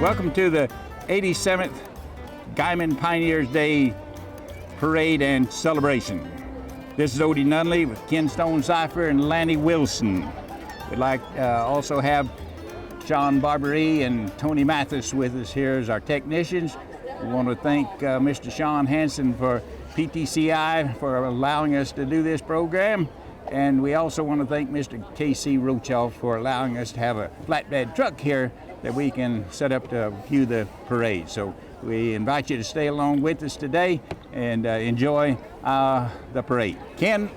Welcome to the 87th Guyman Pioneers Day Parade and Celebration. This is Odie Nunley with Ken Stone Cipher and Lanny Wilson. We'd like also have Sean Barbery and Tony Mathis with us here as our technicians. We want to thank Mr. Sean Hansen for PTCI for allowing us to do this program. And we also want to thank Mr. K.C. Rochoff for allowing us to have a flatbed truck here that we can set up to view the parade. So we invite you to stay along with us today and enjoy the parade. Ken,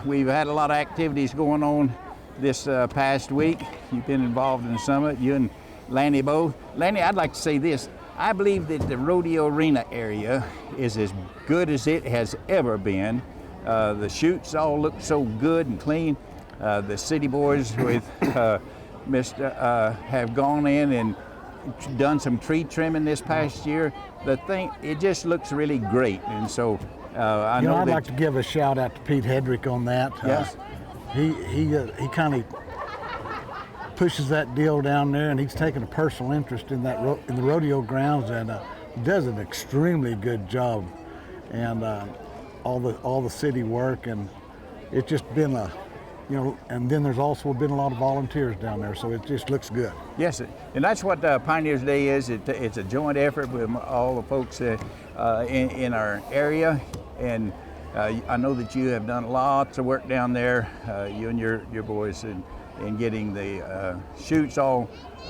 we've had a lot of activities going on this past week. You've been involved in some of it, you and Lanny both. Lanny, I'd like to say this. I believe that the rodeo arena area is as good as it has ever been. The chutes all look so good and clean. The city boys with have gone in and done some tree trimming this past year. The thing, it just looks really great. And so I know I'd like to give a shout out to Pete Hedrick on that. Yes. He kind of pushes that deal down there, and he's taken a personal interest in that in the rodeo grounds, and does an extremely good job. And all the city work, and it's just been and then there's also been a lot of volunteers down there, so it just looks good. Yes, and that's what Pioneers Day is. It's a joint effort with all the folks in our area, and I know that you have done lots of work down there, you and your boys, in getting the chutes all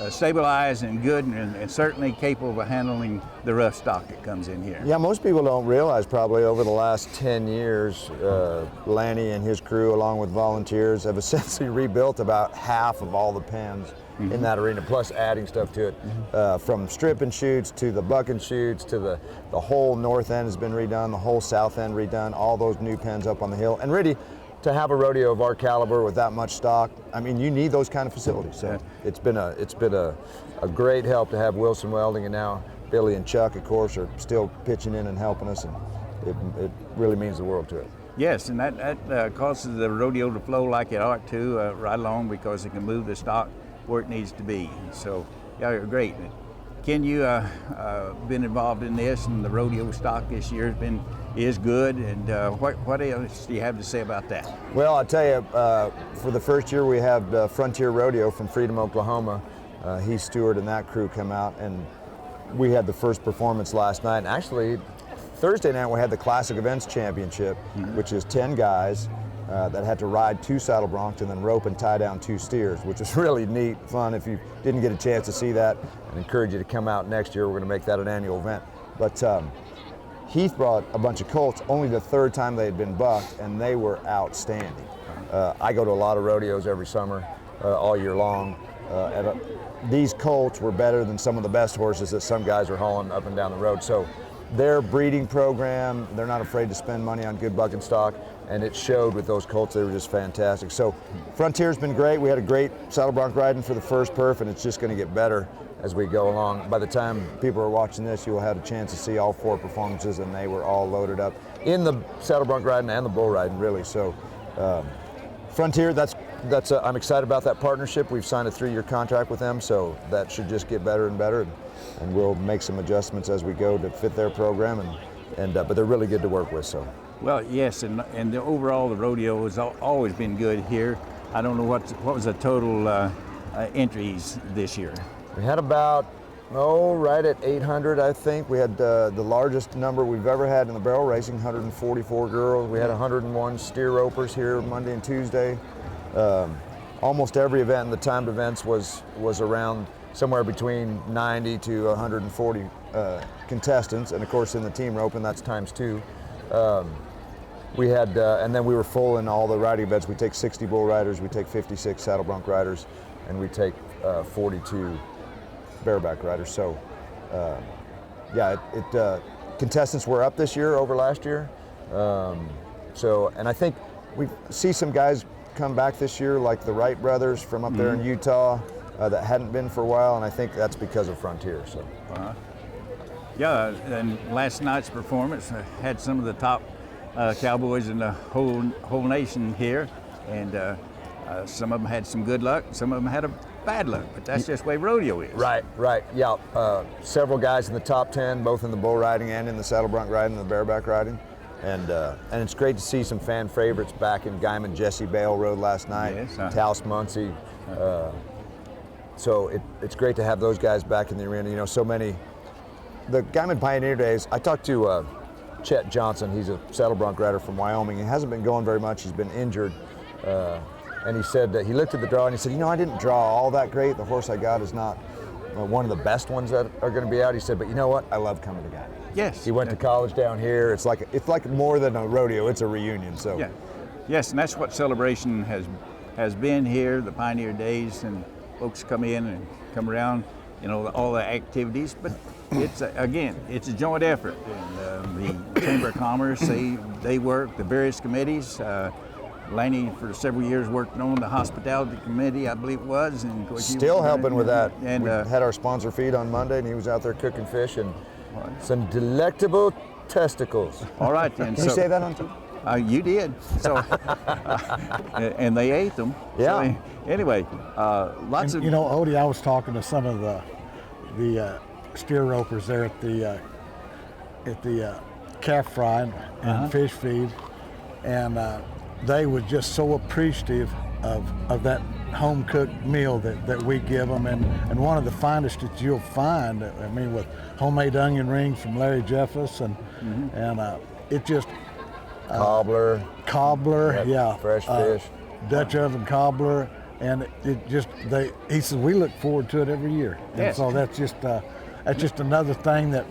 stabilized and good, and certainly capable of handling the rough stock that comes in here. Yeah, most people don't realize probably over the last 10 years, Lanny and his crew, along with volunteers, have essentially rebuilt about half of all the pens in that arena, plus adding stuff to it. From strip and chutes to the buck and chutes to the whole north end has been redone, the whole south end redone, all those new pens up on the hill. And really, to have a rodeo of our caliber with that much stock, I mean, you need those kind of facilities. So it's been a great help to have Wilson Welding, and now Billy and Chuck, of course, are still pitching in and helping us, and it really means the world to it. Yes, and that causes the rodeo to flow like it ought to right along, because it can move the stock where it needs to be. So, yeah, you're great. Ken, you been involved in this, and the rodeo stock this year is good, and what else do you have to say about that? Well, I'll tell you, for the first year we had Frontier Rodeo from Freedom, Oklahoma. Heath Stewart and that crew come out, and we had the first performance last night. And actually, Thursday night we had the Classic Events Championship, which is 10 guys that had to ride 2 saddle broncs and then rope and tie down 2 steers, which is really neat, fun. If you didn't get a chance to see that, I encourage you to come out next year. We're going to make that an annual event. But Heath brought a bunch of colts, only the 3rd time they had been bucked, and they were outstanding. I go to a lot of rodeos every summer, all year long. These colts were better than some of the best horses that some guys are hauling up and down the road. So their breeding program, they're not afraid to spend money on good bucking stock, and it showed with those colts. They were just fantastic. So Frontier's been great. We had a great saddle bronc riding for the first perf, and it's just going to get better as we go along. By the time people are watching this, you'll have a chance to see all 4 performances, and they were all loaded up in the saddle bronc riding and the bull riding, really. So Frontier, I'm excited about that partnership. We've signed a 3-year contract with them, so that should just get better and better, and we'll make some adjustments as we go to fit their program, but they're really good to work with. So. Well, yes, and the overall the rodeo has always been good here. I don't know what was the total entries this year. We had about, right at 800, I think. We had the largest number we've ever had in the barrel racing, 144 girls. We had 101 steer ropers here Monday and Tuesday. Almost every event in the timed events was around somewhere between 90 to 140 contestants, and of course in the team roping, that's times 2. We had, and then we were full in all the riding events. We take 60 bull riders, we take 56 saddle bronc riders, and we take 42 bareback riders. So, contestants were up this year over last year. And I think we see some guys come back this year, like the Wright brothers from up there in Utah, that hadn't been for a while, and I think that's because of Frontier. So. Yeah, and last night's performance had some of the top cowboys in the whole nation here, and some of them had some good luck. Some of them had bad luck, but that's just the way rodeo is. Right. Yeah, several guys in the top 10, both in the bull riding and in the saddle bronc riding and the bareback riding. And it's great to see some fan favorites back in Guyman. Jesse Bale rode last night. Yes, Taos Muncie. So it's great to have those guys back in the arena. You know, so many. The Guyman Pioneer Days, I talked to Chet Johnson. He's a saddle bronc rider from Wyoming. He hasn't been going very much. He's been injured. And he said that he looked at the draw and he said, you know, I didn't draw all that great. The horse I got is not one of the best ones that are going to be out. He said, but you know what? I love coming to Guyman. Yes. He went to college down here. It's like more than a rodeo. It's a reunion. So. Yeah. Yes, and that's what celebration has been here. The Pioneer Days, and folks come in and come around. You know, all the activities, but it's it's a joint effort. And the Chamber of Commerce, they work, the various committees. Lanny, for several years, worked on the hospitality committee, I believe it was. And of course, still helping with that. And we had our sponsor feed on Monday, and he was out there cooking fish and some delectable testicles. All right, then. Can you say that on TV? You did. So, and they ate them. Yeah. So, anyway, lots of. You know, Odie, I was talking to some of the steer ropers there at the calf fry and fish feed, and they were just so appreciative of that home cooked meal that we give them, and one of the finest that you'll find. I mean, with homemade onion rings from Larry Jeffers, and it just. Cobbler, yeah. Fresh fish. Dutch oven cobbler, and he says we look forward to it every year. And yes. So that's just another thing that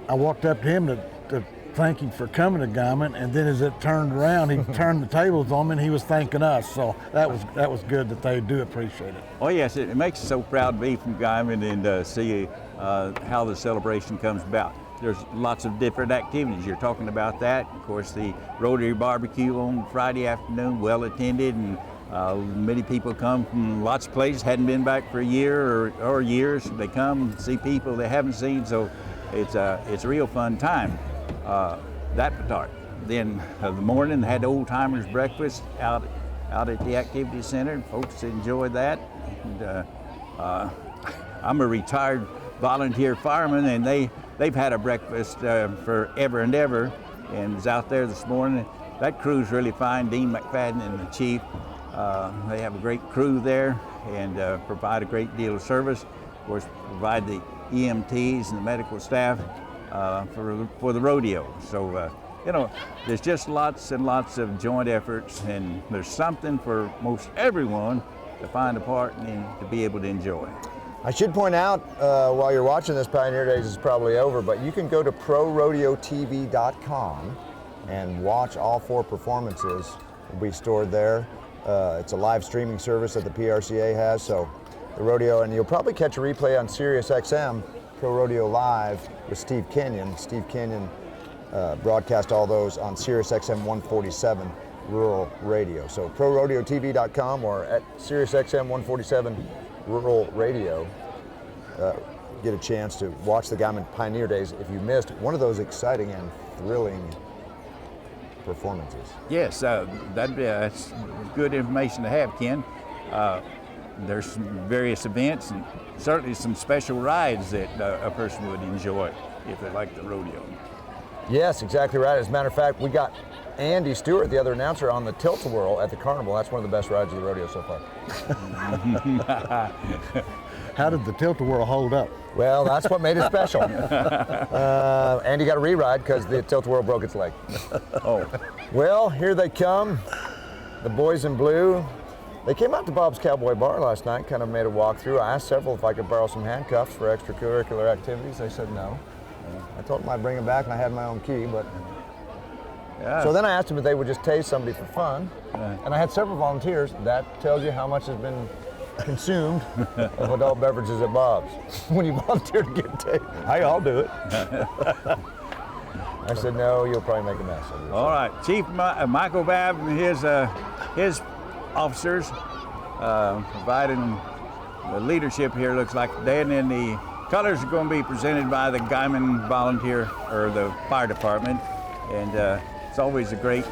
I walked up to him to thank him for coming to Guyman, and then as it turned around, he turned the tables on me and he was thanking us. So that was good that they do appreciate it. Oh yes, it makes us so proud to be from Guyman and see how the celebration comes about. There's lots of different activities. You're talking about that. Of course, the Rotary Barbecue on Friday afternoon, well attended, and many people come from lots of places, hadn't been back for a year or years. They come and see people they haven't seen, so it's a real fun time. That part. Then the morning, had old timers breakfast out at the activity center. Folks enjoyed that. And, I'm a retired volunteer fireman, and they've had a breakfast forever and ever, and was out there this morning. That crew's really fine. Dean McFadden and the chief, they have a great crew there and provide a great deal of service. Of course, provide the EMTs and the medical staff for the rodeo. So, you know, there's just lots and lots of joint efforts, and there's something for most everyone to find a part and to be able to enjoy. I should point out, while you're watching this, Pioneer Days is probably over, but you can go to prorodeotv.com and watch all 4 performances. Will be stored there. It's a live streaming service that the PRCA has, so the rodeo, and you'll probably catch a replay on Sirius XM, Pro Rodeo Live with Steve Kenyon. Steve Kenyon broadcast all those on Sirius XM 147 Rural Radio. So prorodeotv.com or at Sirius XM 147 Rural Radio, get a chance to watch the Guyman Pioneer Days if you missed one of those exciting and thrilling performances. Yes, that's good information to have, Ken. There's some various events and certainly some special rides that a person would enjoy if they like the rodeo. Yes, exactly right. As a matter of fact, we got Andy Stewart, the other announcer, on the Tilt-A-Whirl at the Carnival. That's one of the best rides of the rodeo so far. How did the Tilt-A-Whirl hold up? Well, that's what made it special. Andy got a re-ride because the Tilt-A-Whirl broke its leg. Oh. Well, here they come, the boys in blue. They came out to Bob's Cowboy Bar last night, kind of made a walkthrough. I asked several if I could borrow some handcuffs for extracurricular activities. They said no. I told them I'd bring them back, and I had my own key, but... Yeah. So then I asked them if they would just tase somebody for fun, and I had several volunteers. That tells you how much has been consumed of adult beverages at Bob's when you volunteer to get tased. Hey, I'll do it. I said, no, you'll probably make a mess of it. All right, Chief Michael Babb and his officers providing the leadership here, looks like today, and then the colors are going to be presented by the Guyman Volunteer or the Fire Department, and it's always a great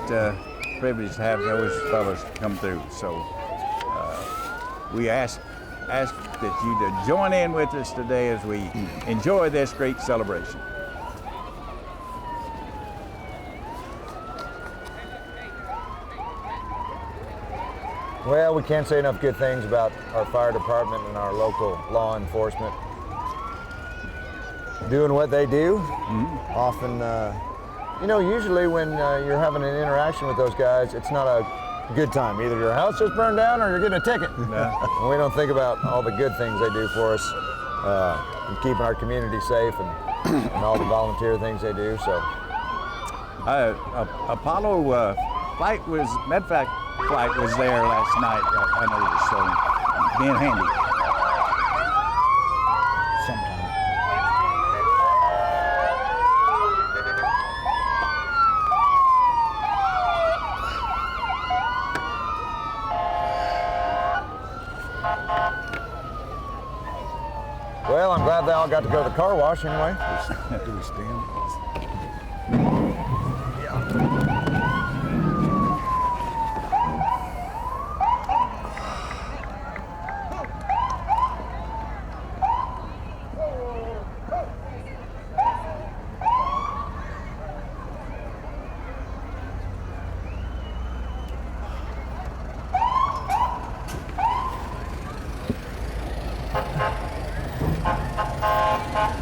privilege to have those fellows come through. So we ask that you to join in with us today as we enjoy this great celebration. Well, we can't say enough good things about our fire department and our local law enforcement. Doing what they do. Often, usually when you're having an interaction with those guys, it's not a good time. Either your house just burned down or you're getting a ticket. And we don't think about all the good things they do for us and keeping our community safe and all the volunteer things they do. So, Apollo medvac flight was there last night. I noticed, so being handy. Sometimes. well, I'm glad they all got to go to the car wash anyway. Do we stand?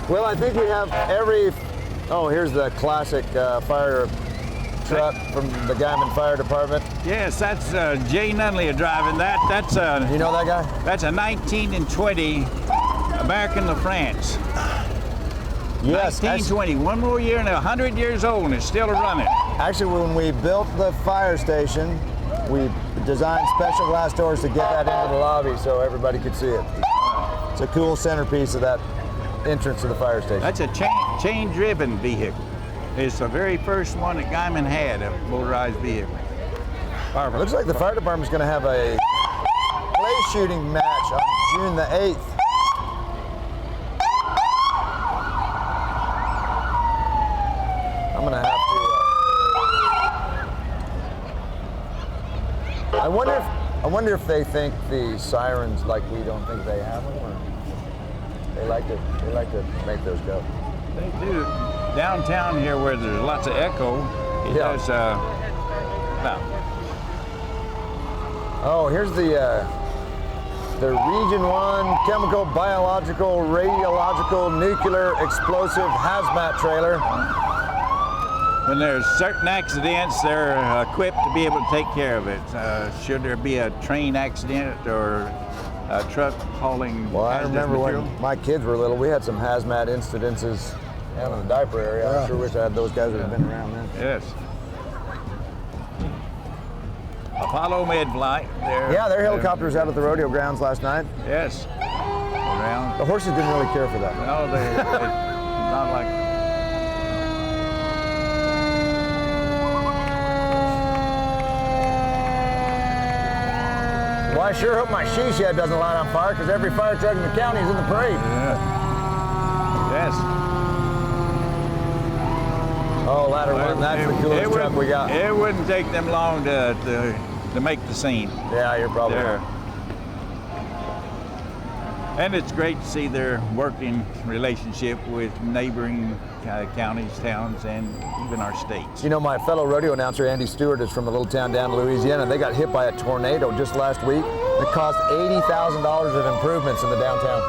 Well, I think we have here's the classic fire truck from the Guyman Fire Department. Yes, that's Jay Nunley driving that. That's You know that guy? that's a 1920 American LaFrance. Yes. 1920, one more year and 100 years old and it's still running. Actually, when we built the fire station, we designed special glass doors to get that into the lobby so everybody could see it. It's a cool centerpiece of that entrance to the fire station. That's a chain-driven vehicle. It's the very first one that Guyman had, a motorized vehicle. Looks like the fire department's going to have a clay shooting match on June the 8th. I'm going to have to. I wonder if they think the sirens like we don't think they have them, or they like to make those go. They do. Downtown here, where there's lots of echo, it does. Oh, here's the Region 1 Chemical, Biological, Radiological, Nuclear, Explosive Hazmat Trailer. When there's certain accidents, they're equipped to be able to take care of it. Should there be a train accident or a truck hauling Well, I hazardous remember material? when my kids were little, we had some hazmat incidences down in the diaper area. I sure wish I had those guys that have been around then. Yes. Apollo Med-Flight. Yeah, their helicopter was out at the rodeo grounds last night. Yes. Around. The horses didn't really care for that. No, they not like. Well, I sure hope my she shed doesn't light on fire, because every fire truck in the county is in the parade. Yeah. Yes. Oh, ladder one, that's the coolest truck we got. It wouldn't take them long to make the scene. Yeah, you're probably There. right. And it's great to see their working relationship with neighboring counties, towns, and even our states. You know, my fellow rodeo announcer, Andy Stewart, is from a little town down in Louisiana. They got hit by a tornado just last week. It cost $80,000 of improvements in the downtown.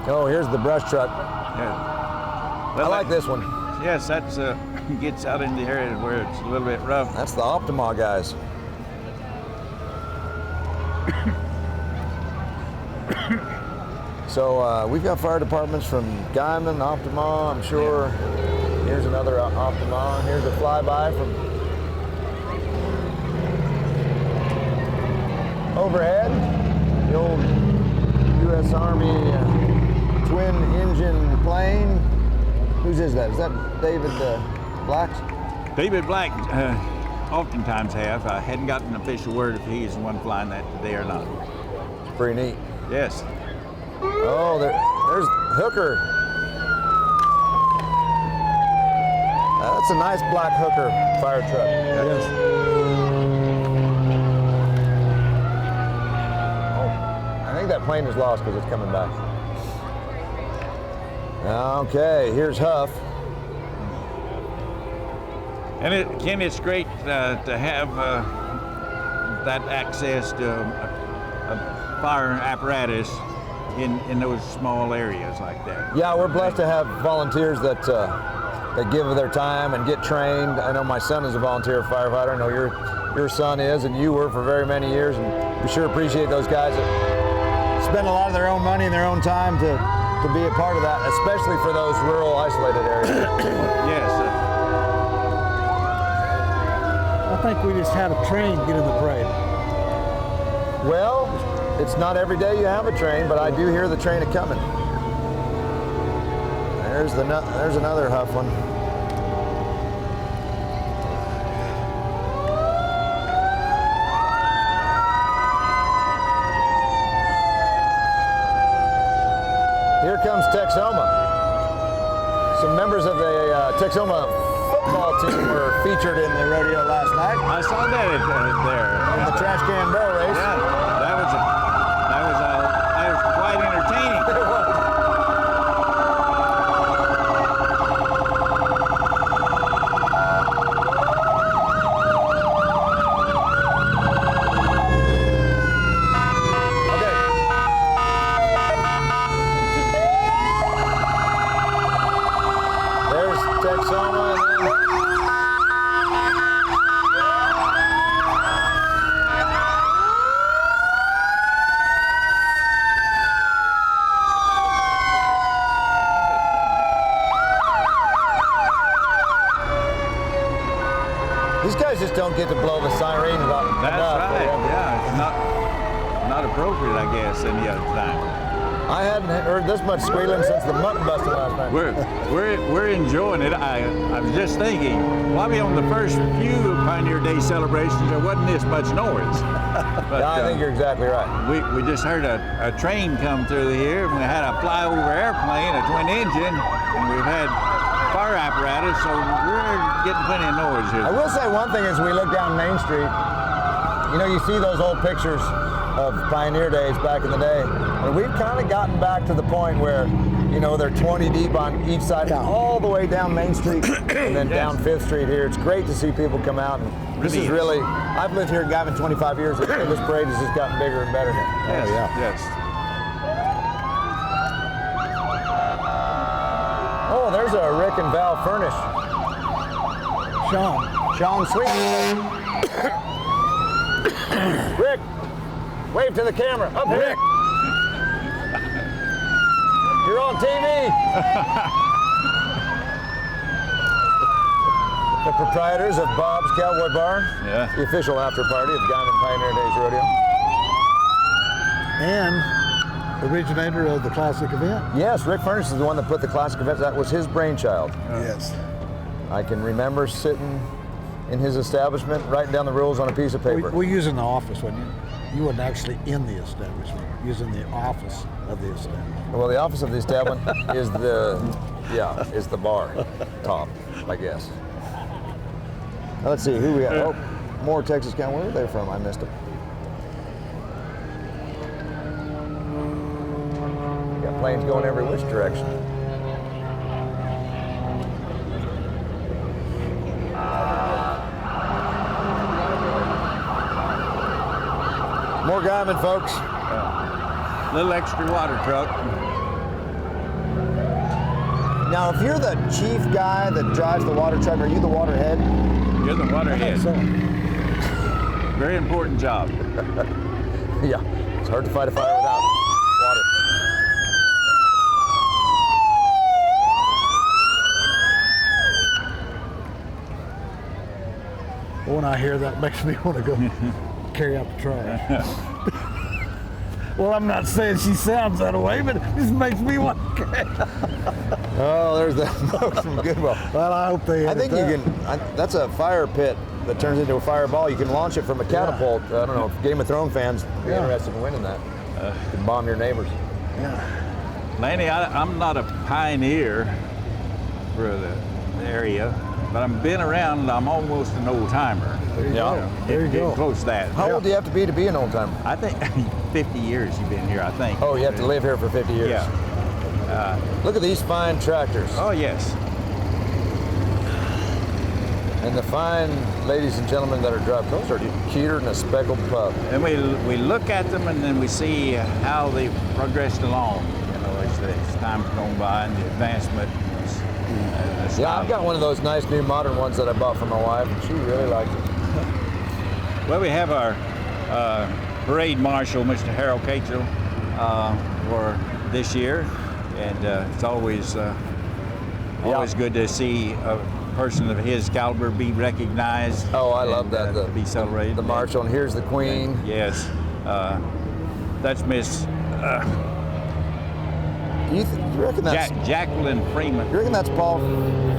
Oh, here's the brush truck. Yeah. I like this one. Yes, that's gets out in the area where it's a little bit rough. That's the Optima guys. So we've got fire departments from Guyman, Optima, I'm sure. Here's another Optima. Here's a flyby from overhead. The old U.S. Army twin engine plane. Whose is that? Is that David Black's? David Black oftentimes have. I hadn't gotten an official word if he's the one flying that today or not. It's pretty neat. Yes. Oh, there's Hooker. That's a nice black hooker fire truck. Yes. Oh, I think that plane is lost because it's coming back. Okay, here's Huff. And Ken, it's great to have that access to a fire apparatus in those small areas like that. Yeah, we're blessed to have volunteers that give their time and get trained. I know my son is a volunteer firefighter. I know your son is, and you were for very many years. And we sure appreciate those guys that spend a lot of their own money and their own time to be a part of that, especially for those rural, isolated areas. Yes. I think we just had a train get in the parade. Well, it's not every day you have a train, but I do hear the train a-coming. There's another Huff one. Here comes Texoma. Some members of the Texoma football team were featured in the rodeo last night. I saw that there. In the trash can barrel race. Yeah, that was quite entertaining. It was. These guys just don't get to blow the siren about That's enough. right. Yeah, it's not appropriate, I guess, any other time. I hadn't heard this much squealing since the mutton busting last night. We're enjoying it. I was just thinking, probably on the first few Pioneer Day celebrations, there wasn't this much noise. But, Yeah, I think you're exactly right. We just heard a train come through here, and we had a flyover airplane, a twin engine, and we've had fire apparatus, so we're getting plenty of noise here. I will say one thing as we look down Main Street, you know, you see those old pictures of Pioneer Days back in the day, and we've kind of gotten back to the point where, you know, they're 20 deep on each side, all the way down Main Street, and then down 5th Street here. It's great to see people come out, and this is really, I've lived here in Guyman 25 years, and this parade has just gotten bigger and better. Yes, yes. Oh, there's a Rick and Val Furnish. Sean Sweet. Rick, wave to the camera. Up here. Rick. You're on TV. The proprietors of Bob's Cowboy Bar. Yeah. The official after party of Guyman Pioneer Days Rodeo. And originator of the classic event. Yes, Rick Furnish is the one that put the classic event. That was his brainchild. Yes. I can remember sitting in his establishment, writing down the rules on a piece of paper. We use in the office, wasn't you? You weren't actually in the establishment. You was in the office of the establishment. Well, the office of the establishment is the bar top, I guess. Now, let's see who we have. Oh, more Texas County. Where are they from? I missed them. Got planes going every which direction. More Guyman, folks. Little extra water truck. Now, if you're the chief guy that drives the water truck, are you the water head? You're the water head. Very important job. Yeah, it's hard to fight a fire without water. When I hear that, it makes me want to go carry out the trash. Well, I'm not saying she sounds that way, but it just makes me want to carry. Oh, there's the folks from Goodwill. Well, I hope they. I think you can. That's a fire pit that turns into a fireball. You can launch it from a catapult. I don't know if Game of Thrones fans be interested in winning that. You can bomb your neighbors. Yeah. Lanny, I'm not a pioneer for the area. but I've been around. I'm almost an old timer. There you Yeah. go. There you Getting go. close to that. How old do you have to be an old timer? I think 50 years you've been here. I think. Oh, you have to live here for 50 years. Yeah. Look at these fine tractors. Oh yes. And the fine ladies and gentlemen that are driving, those are cuter than a speckled pup. And we look at them and then we see how they've progressed along. You know, as time's gone by and the advancement. Yeah, I've got one of those nice new modern ones that I bought for my wife, and she really likes it. Well, we have our parade marshal, Mr. Harold Catrell, for this year, and it's always good to see a person of his caliber be recognized. Oh, I love that. To be celebrated. The marshal, and here's the queen. Yes, that's Miss You reckon that's Jacqueline Freeman. You reckon that's Paul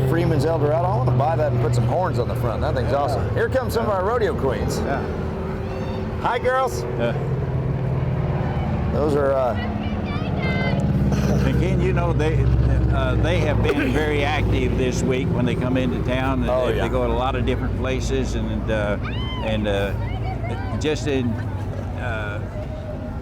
Freeman's Eldorado? I want to buy that and put some horns on the front. That thing's awesome. Here come some of our rodeo queens. Yeah. Hi, girls. Those are. Again, you know, they have been very active this week when they come into town. Oh, they yeah. go to a lot of different places, and just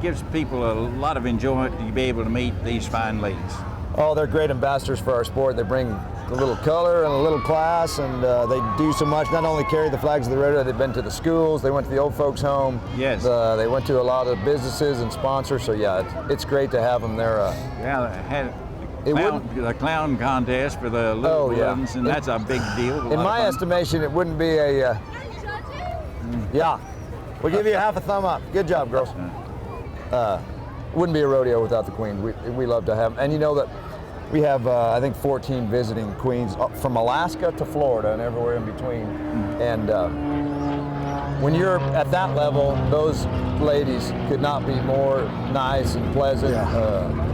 gives people a lot of enjoyment to be able to meet these fine ladies. Oh, they're great ambassadors for our sport. They bring a little color and a little class, and they do so much. Not only carry the flags of the rodeo, they've been to the schools, they went to the old folks' home. Yes. They went to a lot of businesses and sponsors. So yeah, it's great to have them there. Yeah, they had It a clown contest for the little ones, and that's a big deal. In my estimation, it wouldn't be a. Yeah, we'll give you half a thumb up. Good job, girls. Wouldn't be a rodeo without the queen. We love to have them. And you know that we have, I think, 14 visiting queens from Alaska to Florida and everywhere in between. And when you're at that level, those ladies could not be more nice and pleasant. Yeah.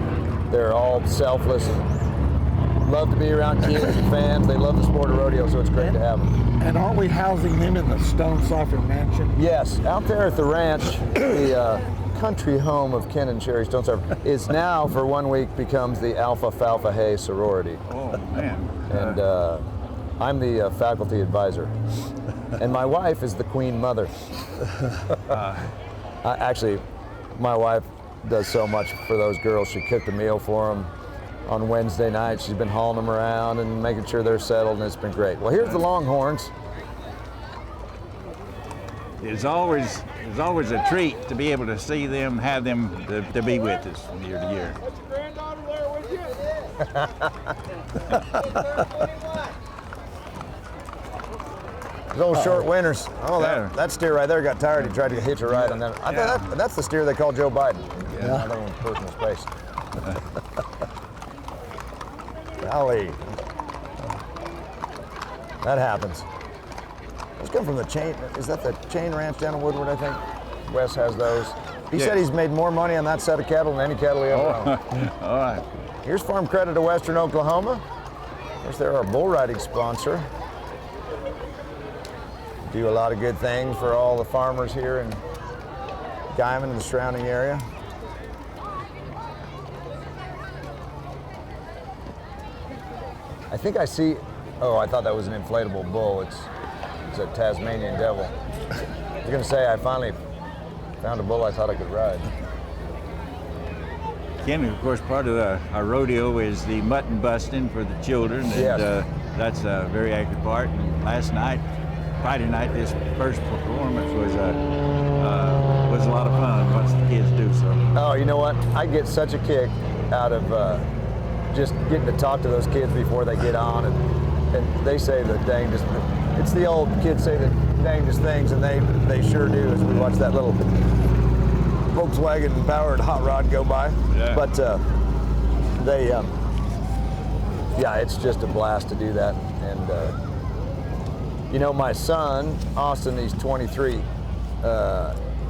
They're all selfless and love to be around kids and fans. They love the sport of rodeo, so it's great to have them. And aren't we housing them in the Stone Cipher Mansion? Yes, out there at the ranch, the country home of Ken and Sherry Stone Cipher is now for 1 week becomes the Alpha Phi Hey sorority. Oh man! And I'm the faculty advisor, and my wife is the queen mother. Actually, my wife does so much for those girls. She cooked a meal for them on Wednesday night. She's been hauling them around and making sure they're settled, and it's been great. Well, here's the Longhorns. It's always a treat to be able to see them, have them to be with us from year to year. What's your granddaughter there with you? Those short winners. Oh, Yeah. that steer right there got tired. He tried to hitch a ride, and then I Yeah. thought that's the steer they call Joe Biden. Yeah. Another one personal space. Golly, that happens. Those come from the chain. Is that the chain ranch down in Woodward? I think Wes has those. He said he's made more money on that set of cattle than any cattle he ever owned. All right. Here's Farm Credit of Western Oklahoma. Of course, they're our bull riding sponsor. Do a lot of good things for all the farmers here in Guyman and the surrounding area. I think I see, oh, I thought that was an inflatable bull. It's a Tasmanian devil. I was gonna say, I finally found a bull I thought I could ride. Ken, of course, part of our rodeo is the mutton busting for the children, and Yes. that's a very active part. And last night, Friday night, this first performance was a lot of fun. Watch the kids do so. Oh, you know what? I get such a kick out of just getting to talk to those kids before they get on, and they say the dangest. It's the old kids say the dangest things, and they sure do. As we watch that little Volkswagen powered hot rod go by, Yeah. but it's just a blast to do that. And you know, my son Austin, he's 23.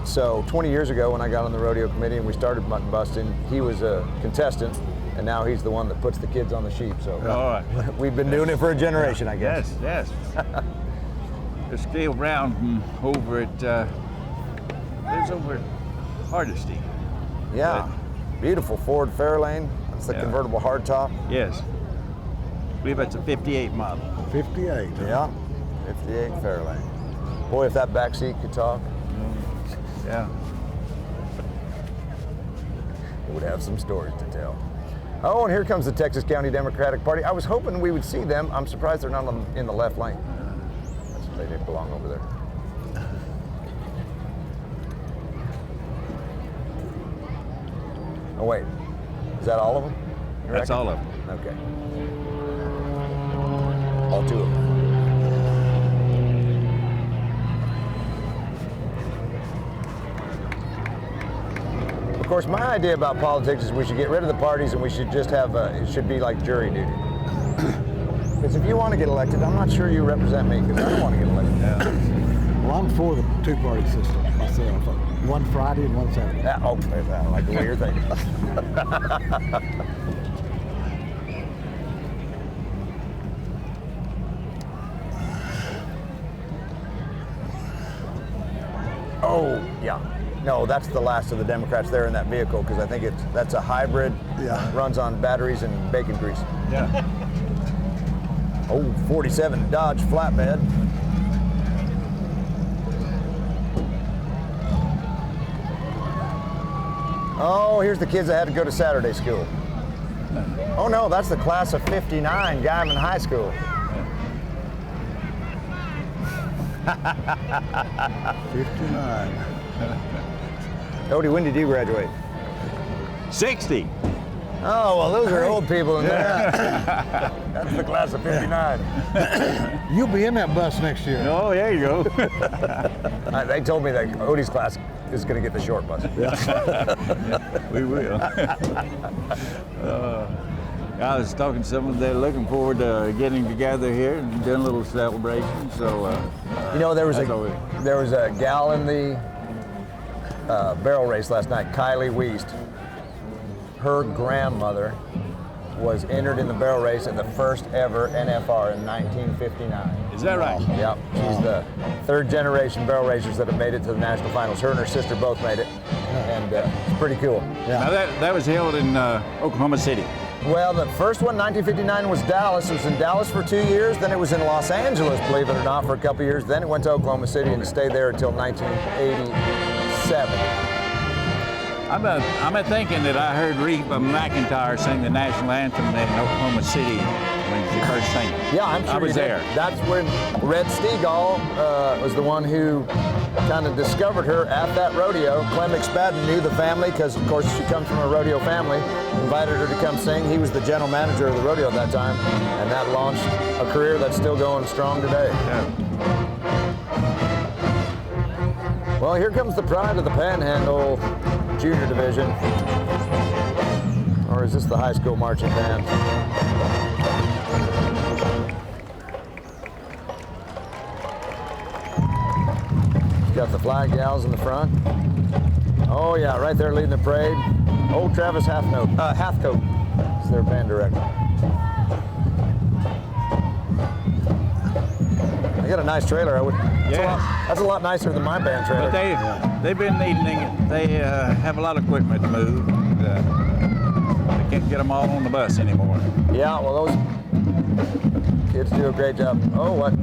So 20 years ago, when I got on the rodeo committee and we started mutton busting, he was a contestant, and now he's the one that puts the kids on the sheep. So All right. we've been doing it for a generation, I guess. Yes. There's Gail Brown from over at lives over at Hardesty. Yeah, beautiful Ford Fairlane. That's the Yeah. convertible hardtop. Yes. believe that's a 58 model. 58. Yeah, 58 Fairlane. Boy, if that back seat could talk, Yeah. it would have some stories to tell. Oh, and here comes the Texas County Democratic Party. I was hoping we would see them. I'm surprised they're not in the left lane. They didn't belong over there. Oh, wait. Is that all of them? You That's reckon? all of them. Okay. All two of them. Of course, my idea about politics is we should get rid of the parties and we should just have, it should be like jury duty. Because if you want to get elected, I'm not sure you represent me because I don't want to get elected. Well, I'm for the two-party system myself. One Friday and one Saturday. Yeah, oh, I like the way you're thinking. Oh, yeah. No, that's the last of the Democrats there in that vehicle because I think that's a hybrid. Yeah. Runs on batteries and bacon grease. Yeah. Oh, 47 Dodge flatbed. Oh, here's the kids that had to go to Saturday school. Oh no, that's the class of 59, Guyman High School. 59. Odie, when did you graduate? 60. Oh, well, those are old people in there. That's the class of 59. You'll be in that bus next year. Oh, there you go. They told me that Odie's class is going to get the short bus. We will. I was talking to someone, they're looking forward to getting together here and doing a little celebration. So, You know, there was that's always- a gal in the barrel race last night, Kylie Wiest. Her grandmother was entered in the barrel race at the first ever NFR in 1959. Is that right? Yep, she's the third generation barrel racers that have made it to the national finals. Her and her sister both made it, and it's pretty cool. Now that was held in Oklahoma City. Well, the first one, 1959, was Dallas. It was in Dallas for 2 years. Then it was in Los Angeles, believe it or not, for a couple years. Then it went to Oklahoma City and stayed there until 1987. I'm thinking that I heard Reba McEntire sing the national anthem in Oklahoma City when she first sang it. Yeah, I'm sure I was you did. there. That's when Red Stegall was the one who kind of discovered her at that rodeo. Clem McSpadden knew the family because, of course, she comes from a rodeo family. Invited her to come sing. He was the general manager of the rodeo at that time, and that launched a career that's still going strong today. Yeah. Well, here comes the pride of the Panhandle Junior Division. Or is this the high school marching band? Got the flag gals in the front. Oh yeah, right there leading the parade. Old Travis Hathcote is their band director. They got a nice trailer. That's a lot nicer than my band trailer. But they've been needing it. They have a lot of equipment to move. They can't get them all on the bus anymore. Yeah, well, those kids do a great job. Oh, what?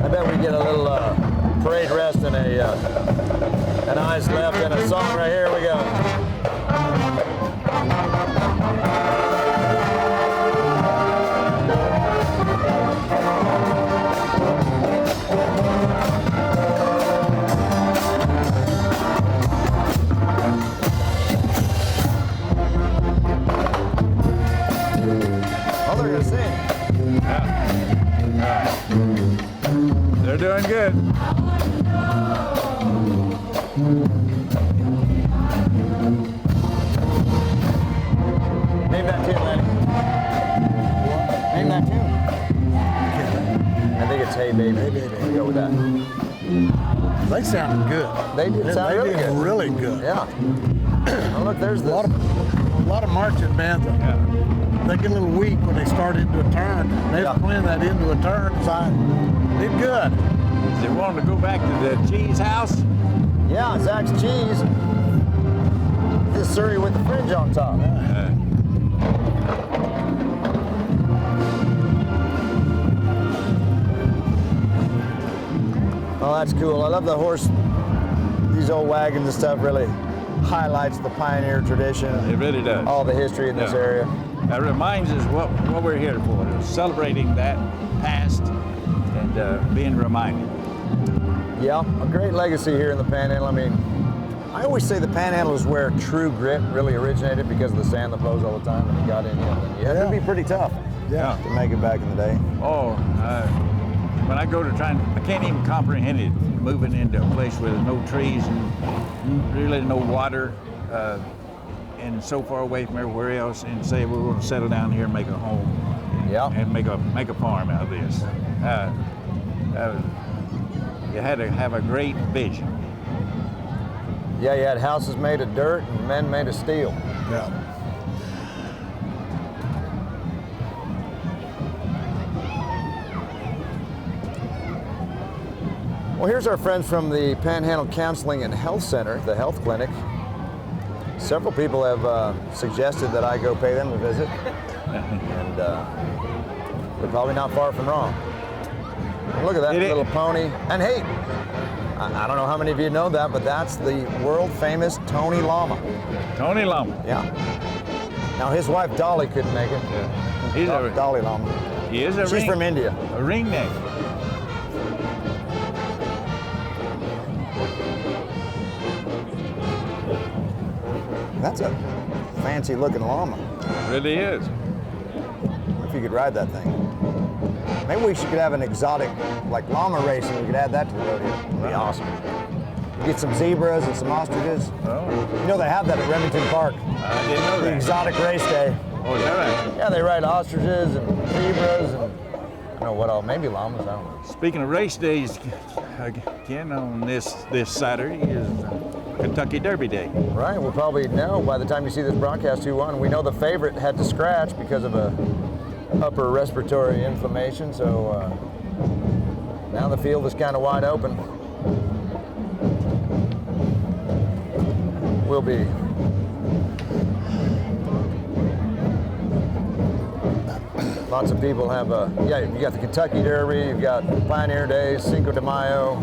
I bet we get a little parade rest and an eyes left and a song right here. We go. Oh, they're gonna sing. They're doing good. Name that tune, Lenny. Name that tune. I think it's Hey Baby. Hey Baby. We'll go with that. They sounded good. They did sound They really did good. really good. Yeah. Oh, look, there's A lot of marching bands. They get a little weak when they start into a turn. They're playing that into a turn sign. Did good. They want to go back to the cheese house? Yeah, Zach's Cheese. This Surrey with the fringe on top. Oh, that's cool. I love the horse. These old wagons and stuff really highlights the pioneer tradition. It really does. All the history in this area. That reminds us what we're here for, celebrating that past and being reminded. Yeah, a great legacy here in the Panhandle. I mean, I always say the Panhandle is where true grit really originated because of the sand that blows all the time when you got in here. You had to be pretty tough to make it back in the day. Oh, when I go to I can't even comprehend it, moving into a place where there's no trees and really no water, and so far away from everywhere else, and say we're going to settle down here and make a home, and make a farm out of this. You had to have a great vision. Yeah, you had houses made of dirt and men made of steel. Yeah. Well, here's our friends from the Panhandle Counseling and Health Center, the health clinic. Several people have suggested that I go pay them a visit, and they're probably not far from wrong. Look at that little pony. And hey, I don't know how many of you know that, but that's the world famous Tony Llama. Tony Llama. Yeah. Now his wife Dolly couldn't make it. He's Dolly Llama. He is a She's from India. A ringneck. That's a fancy looking llama. It really is. If you could ride that thing. Maybe we could have an exotic, like llama racing. We could add that to the rodeo. It'd be awesome. Get some zebras and some ostriches. Oh. You know they have that at Remington Park. I didn't know The that. exotic race day. Oh, is that right? Yeah, they ride ostriches and zebras and I don't know what else. Maybe llamas. I don't know. Speaking of race days, again on this Saturday is Kentucky Derby Day. Right. We'll probably know by the time you see this broadcast who won. We know the favorite had to scratch because of a upper respiratory inflammation. So now the field is kind of wide open. Will be. Lots of people have you got the Kentucky Derby, you've got Pioneer Days, Cinco de Mayo.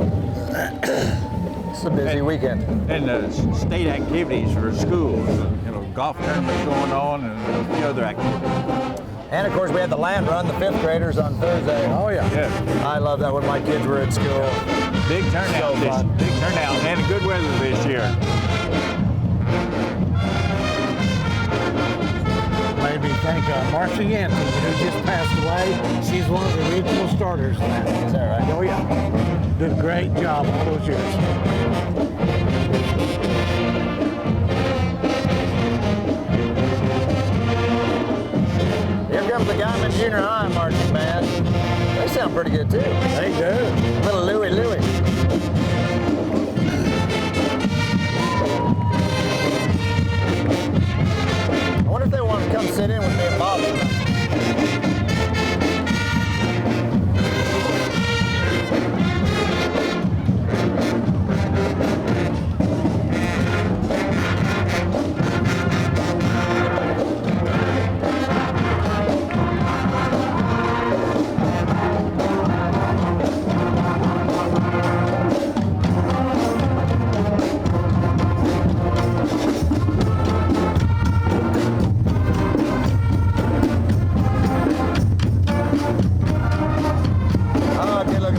It's a busy weekend. And state activities for schools, golf tournaments going on and a few other activities. And of course we had the land run, the 5th graders on Thursday. Oh yeah. I love that when my kids were at school. Big turnout, big turnout, and good weather this year. Made me think Marcia Yancey, who just passed away. She's one of the original starters in that. Is that right? Oh yeah. Did a great job all those years. Here comes the Guyman Junior High marching band. They sound pretty good too. They do. Little Louie. I wonder if they want to come sit in with me and Bob tonight.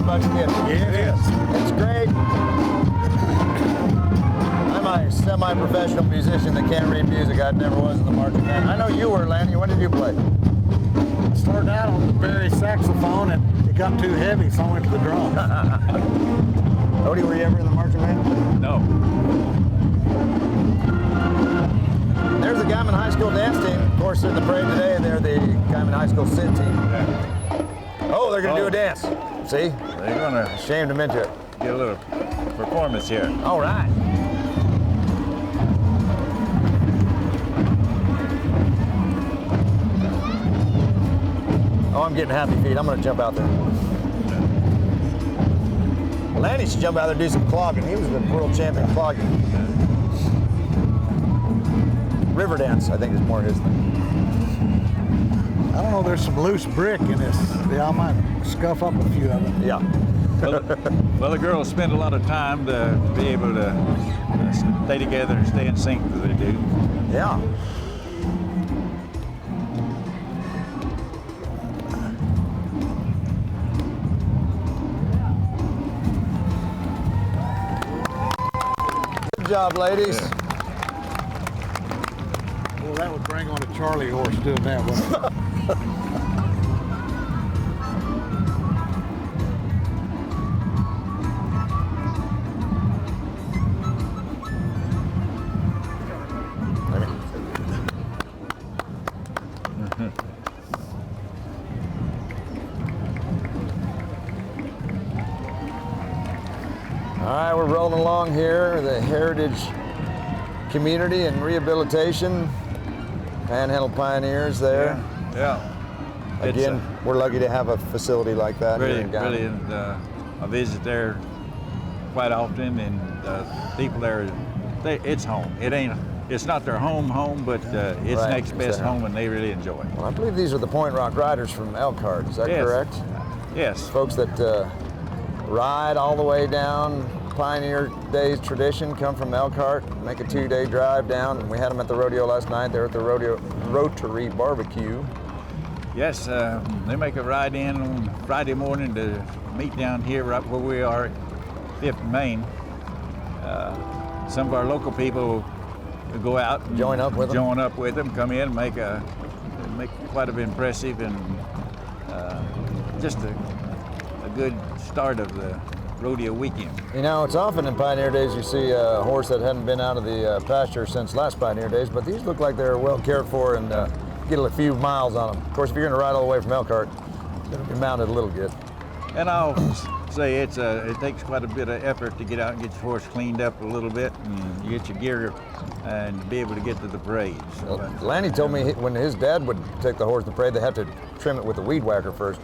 Bunch of kids. Yeah, it is. It's great. I'm a semi-professional musician that can't read music. I never was in the marching band. I know you were, Lanny. When did you play? Started out on the Barry saxophone and it got too heavy, so I went to the drums. Odie, were you ever in the marching band? No. There's the Guyman High School dance team. Of course, they're in the parade today. They're the Guyman High School sit team. Oh, they're going to do a dance. See? They're going to Shamed them into it. get a little performance here. All right. Oh, I'm getting happy feet. I'm going to jump out there. Lanny should jump out there and do some clogging. He was the world champion clogging. River dance, I think, is more his thing. I don't know, there's some loose brick in this. Yeah, I might scuff up a few of them. Yeah. Well, the girls spend a lot of time to be able to stay together and stay in sync as they do. Yeah. Good job, ladies. Yeah. Well, that would bring on a Charlie horse doing that, wouldn't it? All right, we're rolling along here, the Heritage Community and Rehabilitation, Panhandle Pioneers there. Yeah. Again, we're lucky to have a facility like that. here Really, in Ghana. really, I visit there quite often, and people there, it's home. It's not their home, but it's Right, next it's best their home. home, and they really enjoy it. Well, I believe these are the Point Rock Riders from Elkhart, is that Yes. correct? Yes. Folks that ride all the way down Pioneer Days tradition, come from Elkhart, make a 2-day drive down, and we had them at the rodeo last night. They're at the Rotary Barbecue. Yes, they make a ride in on Friday morning to meet down here right where we are at 5th and Main. Some of our local people go out and Join up with them? come in and make quite an impressive and just a good start of the rodeo weekend. You know, it's often in Pioneer Days you see a horse that hadn't been out of the pasture since last Pioneer Days, but these look like they're well cared for and get a few miles on them. Of course, if you're going to ride all the way from Elkhart, you're mounted a little good. And I'll say it takes quite a bit of effort to get out and get your horse cleaned up a little bit and get your gear and be able to get to the parade. So, Lanny told me when his dad would take the horse to the parade, they have to trim it with a weed whacker first.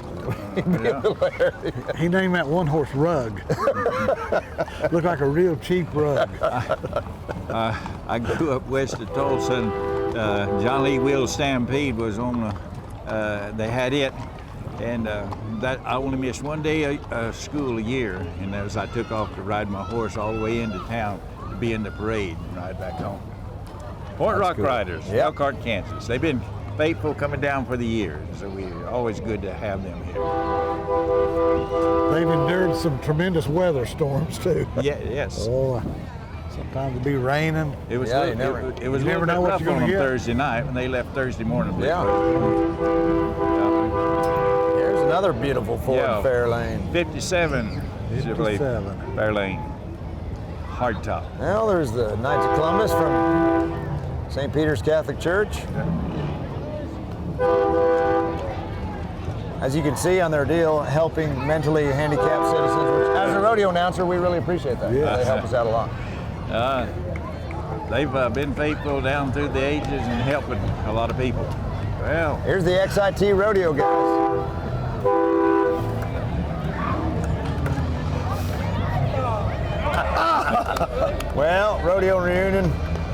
yeah. He named that one horse Rug. Looked like a real cheap rug. I grew up west of Tulsa, and John Lee Will's Stampede was on they had it, and that I only missed one day of school a year, and as I took off to ride my horse all the way into town to be in the parade and ride back home. Point Rock cool. Riders, Yep. Elkhart, Kansas. They've been faithful coming down for the years, so we're always good to have them here. They've endured some tremendous weather storms too. Yeah, yes. Oh, sometimes it'd be raining. It was Yeah, it was you a never little bit know what rough you're on gonna them get. Thursday night when they left Thursday morning. Yeah. Here's another beautiful Ford Yeah. Fairlane. 57 Chevrolet 57. Fairlane hardtop. Well, there's the Knights of Columbus from St. Peter's Catholic Church. As you can see on their deal, helping mentally handicapped citizens, which as a rodeo announcer, we really appreciate that. Yeah. They help us out a lot. They've been faithful down through the ages and helping a lot of people. Well, Here's the XIT rodeo guys. Well, rodeo reunion,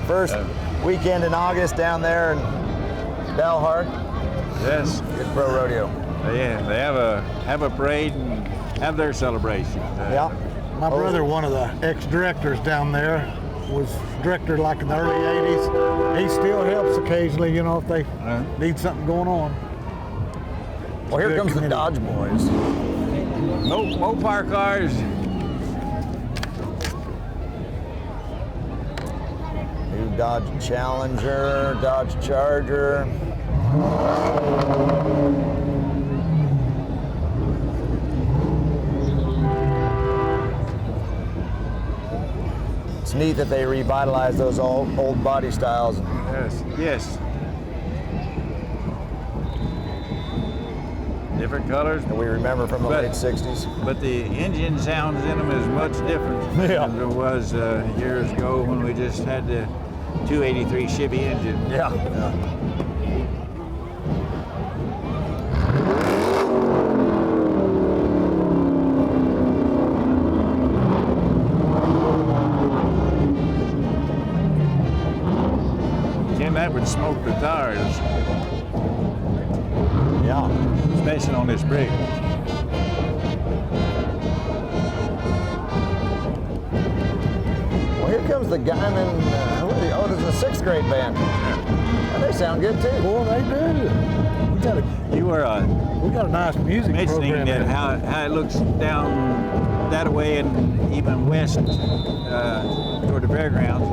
first weekend in August down there in Dalhart. yes, Good pro rodeo. they have a parade and have their celebration. Yeah. My brother, one of the ex-directors down there, was director like in the early 80s. He still helps occasionally, you know, if they need something going on. Well, here Good comes the committee. Dodge boys. No Mopar cars. New Dodge Challenger, Dodge Charger. It's neat that they revitalize those old body styles. Yes. Different colors, That we remember from the But- late 60s. but the engine sounds in them is much different Yeah. than there was years ago when we just had the 283 Chevy engine. Yeah. would smoke the tires, Yeah. especially on this bridge. Well, here comes the Guyman. Oh, this is a sixth grade band. Oh, they sound good too. Boy, they do. You were We got a nice music mentioning program that here. how it looks down that way and even west toward the fairgrounds.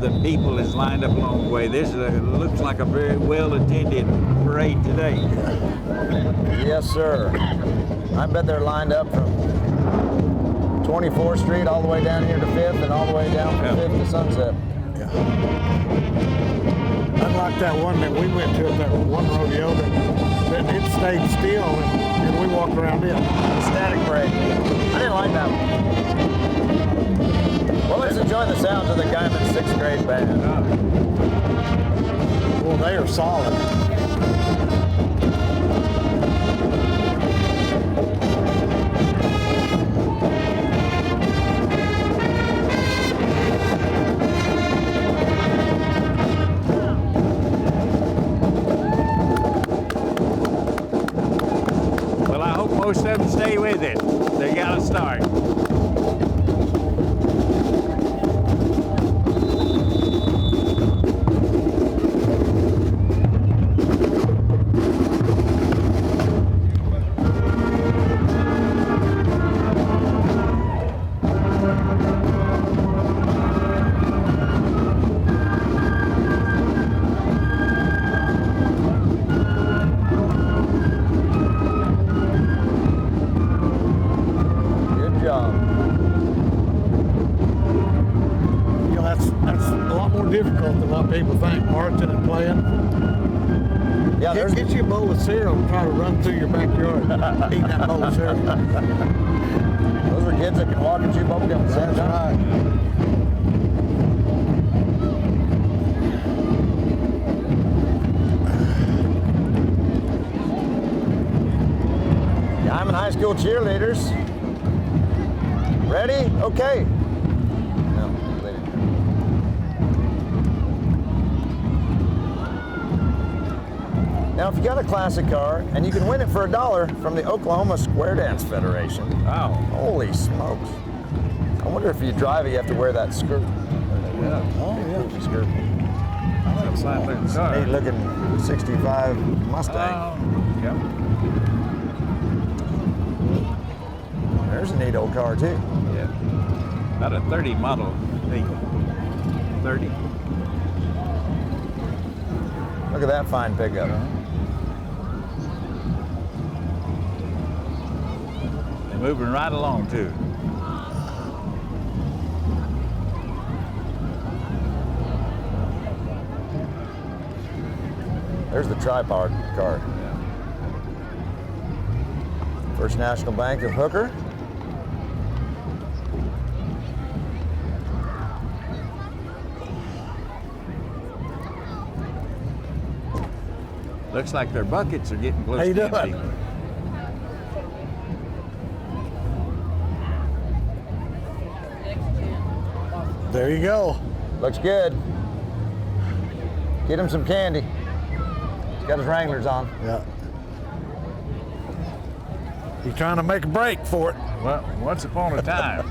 The people is lined up along the way. This looks like a very well attended parade today. Yes, sir. I bet they're lined up from 24th Street all the way down here to 5th and all the way down from 5th to Sunset. Unlike that one that we went to, that one rodeo that it stayed still and we walked around it. Static parade. I didn't like that one. Well, let's enjoy the sounds of the Guyman sixth grade band. Well, they are solid. Well, I hope most of them stay with it. They got to start. Good job. You know, that's a lot more difficult than what people think, marching and playing. Yeah, there's Get you a bowl of cereal and try to run through your backyard eating that bowl of cereal. those are kids that can walk and chew bubble gum at the same That's time. right. Guyman High School cheerleaders. Ready? Okay. No, they didn't. Now, if you got a classic car and you can win it for $1 from the Oklahoma Square Dance Federation, Wow. holy smokes! I wonder if you drive it, you have to wear that skirt. Yeah. Oh, yeah. Poofy skirt. That's a fine looking car. Neat looking '65 Mustang. Yep. There's a neat old car too. Yeah. About a 30 model, I think. 30. Look at that fine pickup. They're moving right along too. There's the tripod car. First National Bank of Hooker. Looks like their buckets are getting close How you to doing? empty. There you go. Looks good. Get him some candy. He's got his Wranglers on. Yeah. He's trying to make a break for it. Well, once upon a time.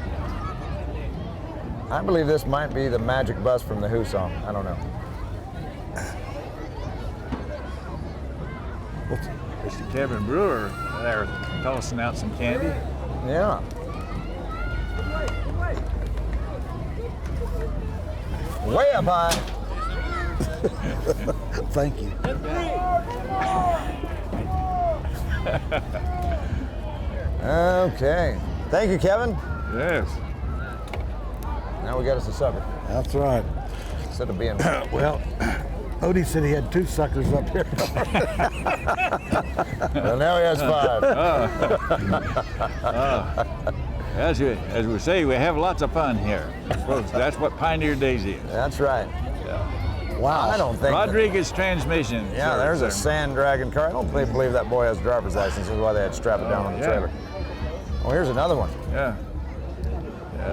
I believe this might be the Magic Bus from the Who song. I don't know. Mr. Kevin Brewer there tossing out some candy. Yeah. Way up high. Thank you. Okay. Thank you, Kevin. Yes. Now we got us a sucker. That's right. Instead of being Well, Odie said he had 2 suckers up here. well, now he has 5. As we say, we have lots of fun here. Folks, that's what Pioneer Days is. That's right. Yeah. Wow. I don't think. that- Rodriguez transmission. yeah, sir, there's a sir. sand dragon car. I don't believe that boy has a driver's license. That's why they had to strap it down on the yeah. trailer. Oh, here's another one. Yeah.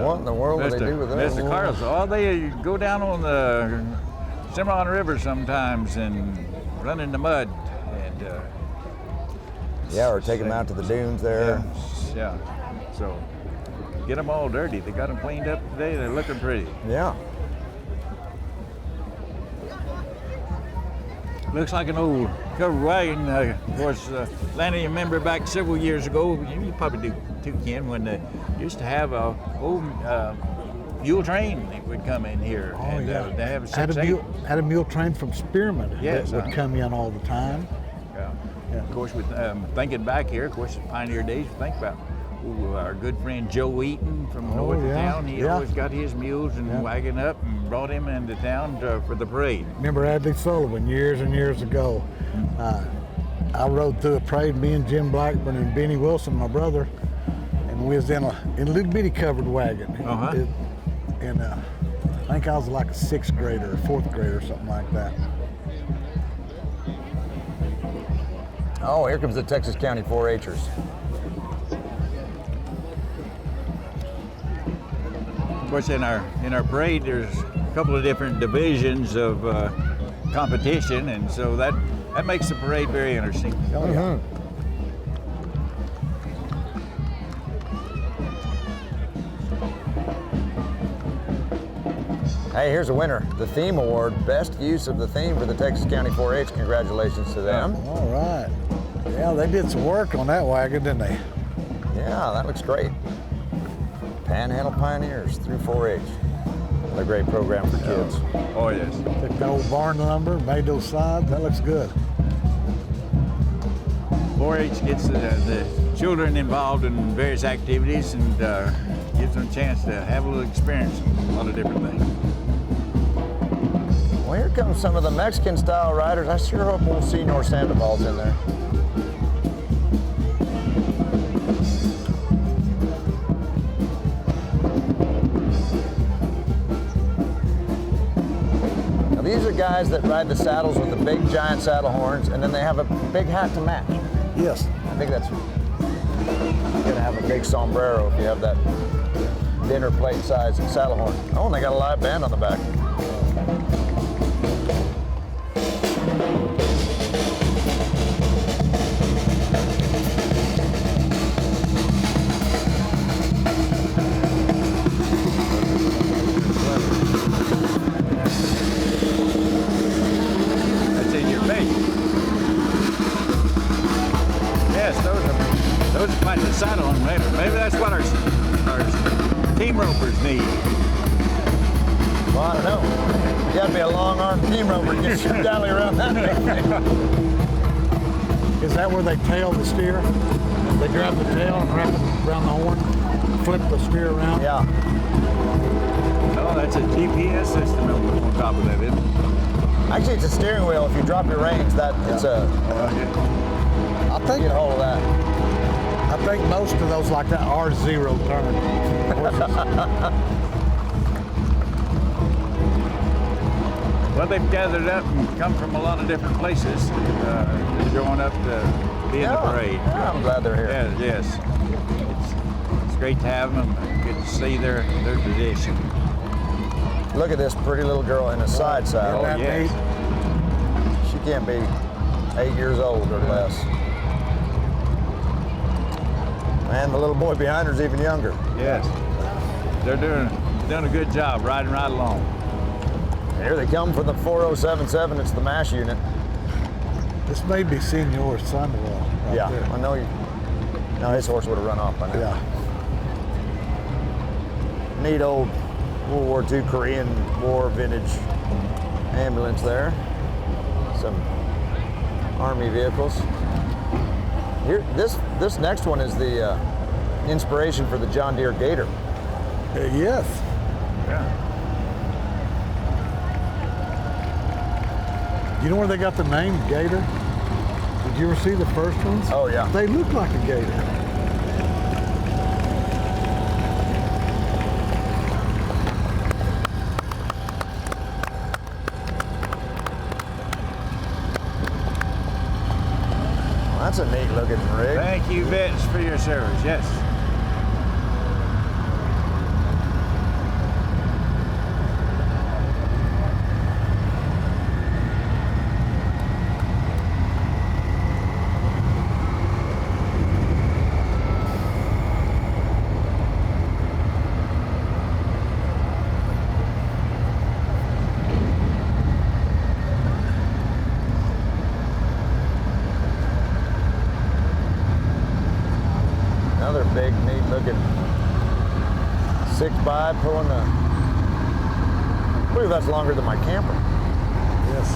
What in the world do they do with those? Mr. Carlos, oh, they go down on the simmer on the river sometimes and run in the mud. And Yeah, or take them out to the dunes there. yeah. So get them all dirty. They got them cleaned up today. They're looking pretty. Yeah. Looks like an old covered wagon. Of course, Lanny, you remember back several years ago, you probably do too, Ken, when they used to have a old mule train that would come in here. Oh, and yeah. they have Had a mule train from Spearman Yes, that would come in all the time. Yeah. Yeah. Of course, with thinking back here, of course, Pioneer Days, we think about our good friend Joe Eaton from north of town. He always got his mules and wagon up and brought him into town for the parade. Remember Adley Sullivan years and years ago? I rode through a parade, me and Jim Blackburn and Benny Wilson, my brother, and we was in a little bitty covered wagon. Uh-huh. And I think I was like a 6th grader or 4th grader or something like that. Oh, here comes the Texas County 4-H'ers. Of course, in our parade, there's a couple of different divisions of competition, and so that makes the parade very interesting. Oh, yeah. Hey, here's a winner. The theme award, best use of the theme for the Texas County 4-H. Congratulations to them. All right. Yeah, they did some work on that wagon, didn't they? Yeah, that looks great. Panhandle Pioneers through 4-H. What a great program for kids. Oh, yes. Took the old barn lumber, made those sides. That looks good. 4-H gets the children involved in various activities and gives them a chance to have a little experience in a lot of different things. Well, here comes some of the Mexican-style riders. I sure hope we'll see North Sandoval's in there. Now, these are guys that ride the saddles with the big, giant saddle horns, and then they have a big hat to match. Yes. I think that's gonna have a big sombrero if you have that dinner plate size saddle horn. Oh, and they got a live band on the back. That's in your face. Yes, those are quite the saddle on maybe. Maybe that's what our team ropers need. Well, I don't know. You gotta be a long-armed team roper to get your dolly around that thing. Is that where they tail the steer? They grab the tail and wrap it around the horn, flip the steer around? Yeah. Oh, that's a GPS system on top of that, isn't it? Actually, it's a steering wheel. If you drop your reins, it's a. I think Get a hold of that. I think most of those like that are zero turn horses. Well, they've gathered up and come from a lot of different places. They're going up to be in the parade. Yeah, I'm glad they're here. Yes, yes. It's great to have them. Good to see their tradition. Look at this pretty little girl in a side saddle. that Yes. She can't be 8 years old or less. And the little boy behind her is even younger. Yes. They're doing a good job riding right along. Here they come for the 4077. It's the MASH unit. This may be Senor Sandoval. Right Yeah, there. I know you. No, his horse would have run off by now. Yeah. Neat old World War II Korean War vintage ambulance there. Some Army vehicles. Here, this next one is the inspiration for the John Deere Gator. Yes. Yeah. You know where they got the name Gator? Did you ever see the first ones? Oh, yeah. They look like a gator. Well, that's a neat looking rig. Thank you, vets, for your service. Yes. 6x pulling the, I believe that's longer than my camper. Yes.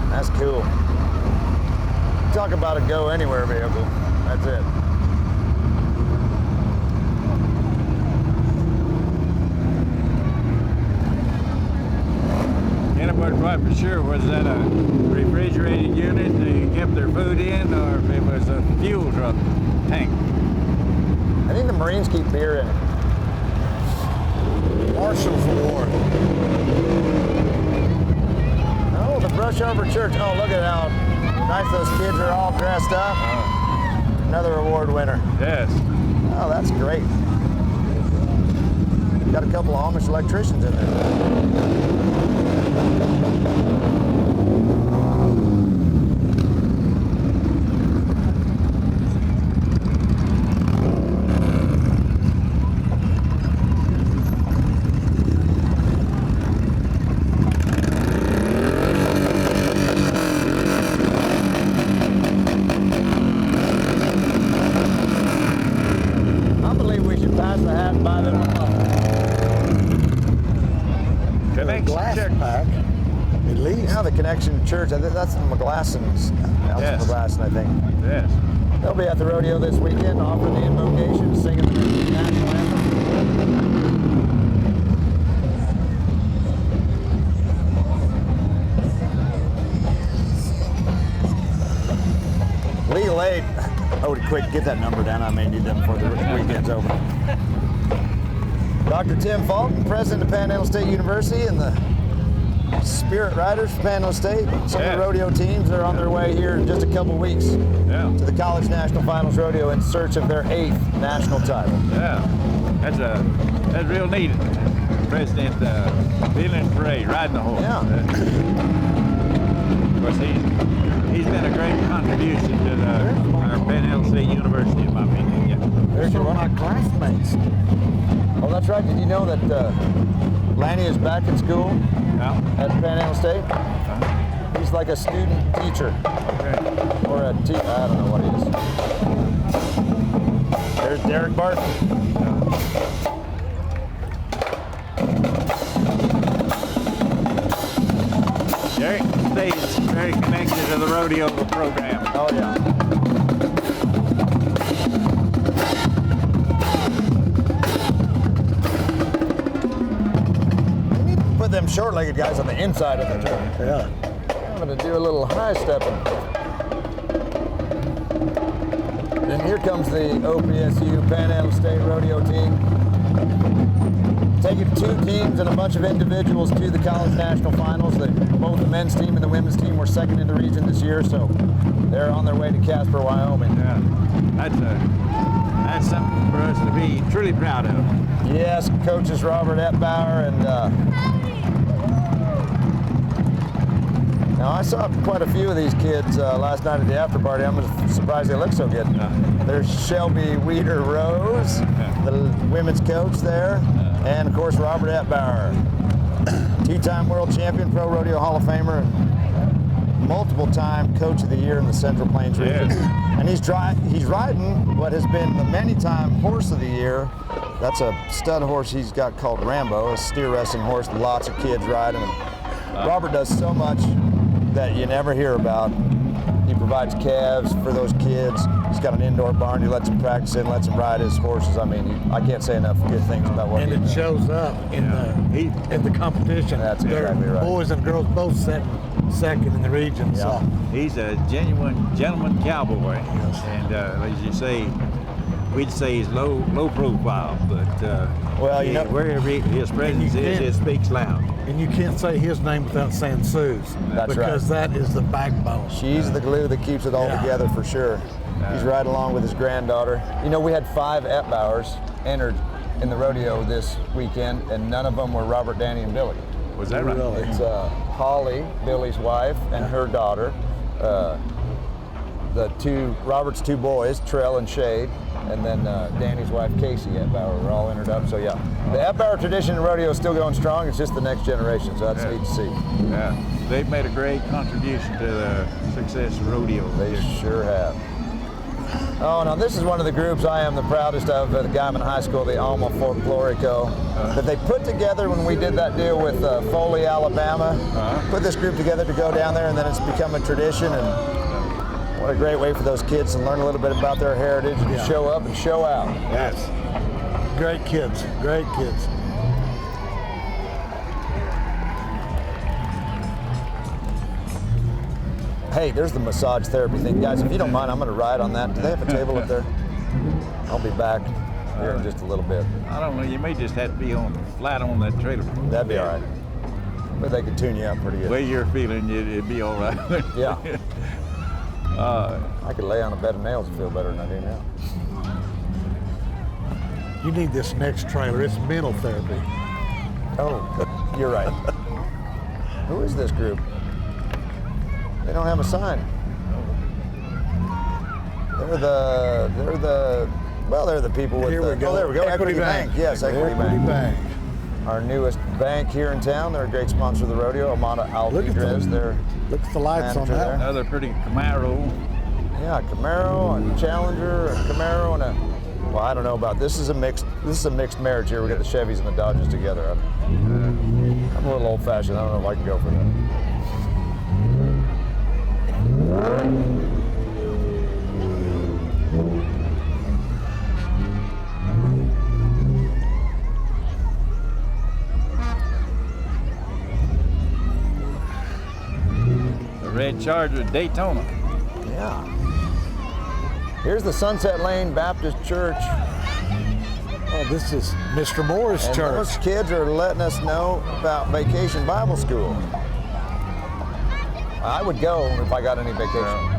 That's cool. Talk about a go anywhere vehicle. That's it. Anybody quite for sure, was that a refrigerated unit they kept their food in, or if it was a fuel truck tank? I think the Marines keep beer in it. Marshall's Award. Oh, the Brush Over Church. Oh, look at how nice those kids are all dressed up. Another award winner. Yes. Oh, that's great. Got a couple of Amish electricians in there. I believe we should pass the hat and buy them Connection Glass check. pack, at least. Yeah, the Connection Church. I think that's the McGlassons. Yes. McGlasson, I think. Yes. They'll be at the rodeo this weekend, offering the invocation, singing the national anthem. Legal aid. Oh, quick, get that number down. I may need them before the weekend's over. Dr. Tim Fulton, president of Panhandle State University, and the Spirit Riders from Panhandle State. Some of the rodeo teams are on their way here in just a couple weeks Yeah. to the College National Finals Rodeo in search of their 8th national title. Yeah. That's real neat. President feeling parade, riding the horse. Yeah. Of course, he's been a great contribution to our Panhandle State University, in my opinion. Yeah. There's Some your of my one. classmates. Oh, that's right. Did you know that Lanny is back in school Yeah. at Panhandle State? He's like a student teacher. Okay. Or I don't know what he is. There's Derek Barton. Derek stays very connected to the rodeo program. Oh, yeah. We need to put them short-legged guys on the inside of the turn. Yeah. I'm going to do a little high stepping. Then here comes the OPSU Panhandle State Rodeo team. Taking 2 teams and a bunch of individuals to the College National Finals. Both the men's team and the women's team were second in the region this year, so they're on their way to Casper, Wyoming. Yeah. That's something for us to be truly proud of. Yes, coaches Robert Eppbauer and now I saw quite a few of these kids last night at the after party. I'm surprised they look so good. There's Shelby Weeder Rose, the women's coach there, and of course Robert Eppbauer, 2-time world champion, Pro Rodeo Hall of Famer, and multiple-time Coach of the Year in the Central Plains region. And he's riding what has been the many-time Horse of the Year. That's a stud horse he's got called Rambo, a steer wrestling horse. Lots of kids riding him. Robert does so much that you never hear about. He provides calves for those kids. He's got an indoor barn. He lets them practice in, lets them ride his horses. I mean, I can't say enough good things about what And he it does. shows up in the competition. That's Their exactly right. boys and girls both set second in the region. Yeah. So He's a genuine gentleman cowboy, and as you say, we'd say he's low profile, but Well, you know- wherever his presence is, it speaks loud. and you can't say his name without saying Sue's. That's because that is the backbone. She's the glue that keeps it all Yeah. together for sure. He's right along with his granddaughter. You know, we had 5 Eppbauers entered in the rodeo this weekend, and none of them were Robert, Danny, and Billy. Was that right? Really? It's Holly, Billy's wife, and her daughter. Robert's 2 boys, Trell and Shade, and then Danny's wife, Casey Eppbauer, were all entered up. So yeah, the Eppbauer tradition in rodeo is still going strong. It's just the next generation, so that's neat to see. Yeah, they've made a great contribution to the success of rodeo. They sure have. Oh, now this is one of the groups I am the proudest of at Guyman High School, the Alma Folklorico, that they put together when we did that deal with Foley, Alabama. Put this group together to go down there, and then it's become a tradition. And what a great way for those kids to learn a little bit about their heritage and show up and show out. Yes. Great kids, great kids. Hey, there's the massage therapy thing. Guys, if you don't mind, I'm going to ride on that. Do they have a table up there? I'll be back here in just a little bit. I don't know. You may just have to be flat on that trailer. That'd be all right. But they could tune you up pretty good. The way you're feeling, it'd be all right. Yeah. I could lay on a bed of nails and feel better than I do now. You need this next trailer. It's mental therapy. Oh, you're right. Who is this group? They don't have a sign. They're the people with Here we go. Oh, there we go. Equity Bank. Yes, Equity Bank. Our newest bank here in town. They're a great sponsor of the rodeo. Amanda Alpidrez. Look at the lights on that. Another pretty Camaro. Yeah, Camaro and Challenger and Camaro and a. Well, I don't know about this. This is a mixed marriage here. We got the Chevys and the Dodges together. I'm a little old-fashioned. I don't know if I can go for that. The red Charger Daytona. Yeah. Here's the Sunset Lane Baptist Church. Oh, this is Mr. Moore's And church. those kids are letting us know about Vacation Bible School. I would go if I got any vacation.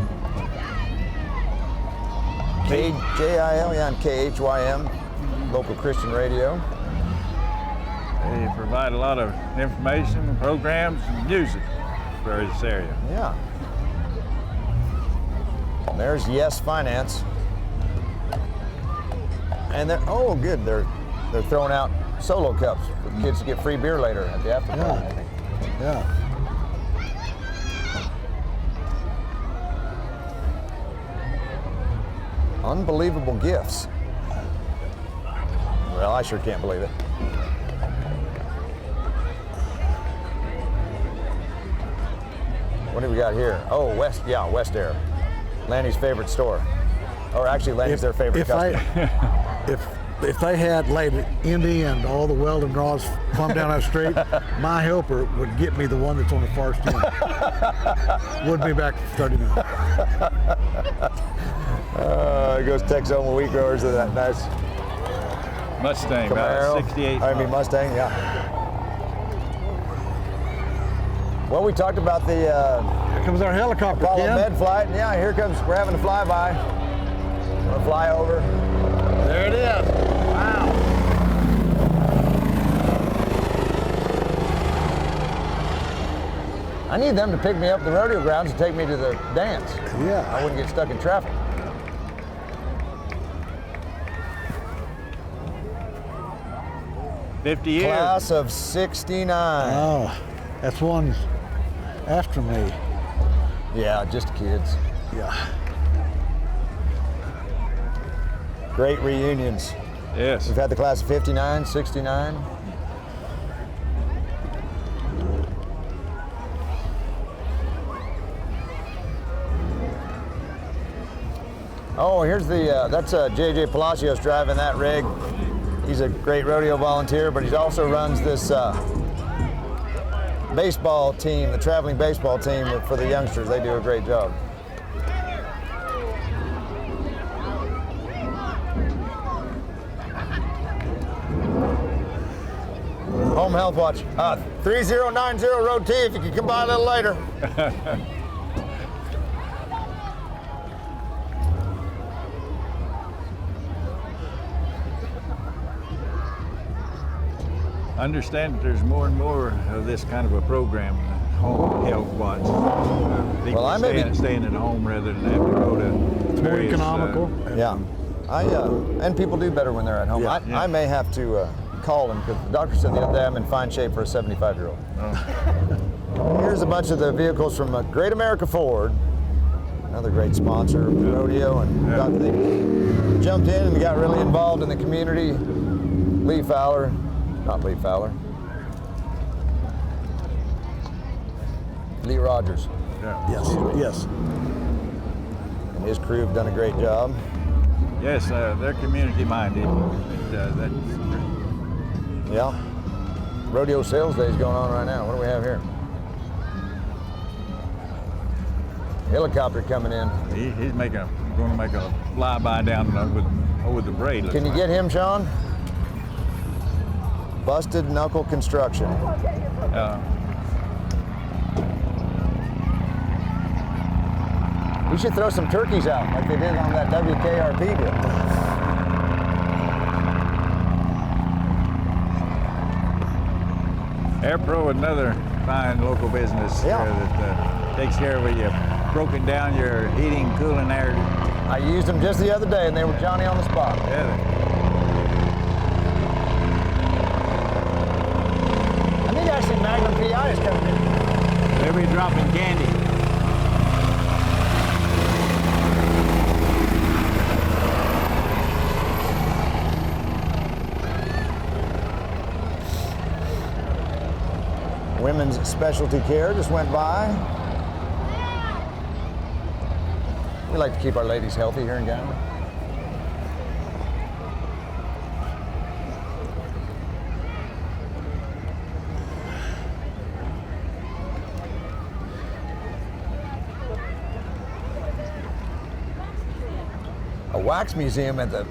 KJIL, yeah, and KHYM, local Christian radio. They provide a lot of information, programs, and music for this area. Yeah. And there's Yes Finance. And they're, oh good, they're throwing out solo cups for kids to get free beer later at the after party, I think. Yeah. Unbelievable gifts. Well, I sure can't believe it. What do we got here? Oh, West Air. Lanny's favorite store. Or actually, Lanny's their favorite customer. If they had laid it end to end, all the welding rods plumb down that street, my helper would get me the one that's on the far end. Would be back for 30 minutes. It goes Tex Home wheat growers to that nice Mustang, Camaro. about 68. I mean Mustang, yeah. Well, we talked about the Here comes our helicopter, Apollo Ken. med flight. And yeah, here comes, we're having a flyby. We're fly over. There it is. Wow. I need them to pick me up at the rodeo grounds and take me to the dance. Yeah. I wouldn't get stuck in traffic. $50 years. Class of 69. Oh, that's one after me. Yeah, just kids. Yeah. Great reunions. Yes. We've had the class of 59, 69. Oh, here's the, that's J.J. Palacios driving that rig. He's a great rodeo volunteer, but he also runs this baseball team, the traveling baseball team for the youngsters. They do a great job. Home Health Watch, 3090 Road T, if you can come by a little later. Understand that there's more and more of this kind of a program, Home Health Watch. People Well, I may be- staying at home rather than having to go to It's more various, economical. Yeah, and people do a better when they're at home. Yeah. I may have to call him because the doctor said the other day I'm in fine shape for a 75-year-old. Here's a bunch of the vehicles from Great America Ford. another great sponsor of the rodeo, and they jumped in and got really involved in the community. Lee Fowler, not Lee Fowler, Lee Rogers. Yes. And his crew have done a great job. Yes, they're community minded. Yeah. Rodeo sales day is going on right now. What do we have here? Helicopter coming in. He's going to make a flyby down over the braid. Can you get him, Sean? Busted Knuckle Construction. We should throw some turkeys out like they did on that WKRP deal. AirPro, another fine local business that takes care of you. Broken down your heating, cooling air. I used them just the other day, and they were Johnny on the spot. Yeah. I think actually Magnum PI is coming in. They'll be dropping candy. Women's Specialty Care just went by. We like to keep our ladies healthy here in Guyman. A wax museum at the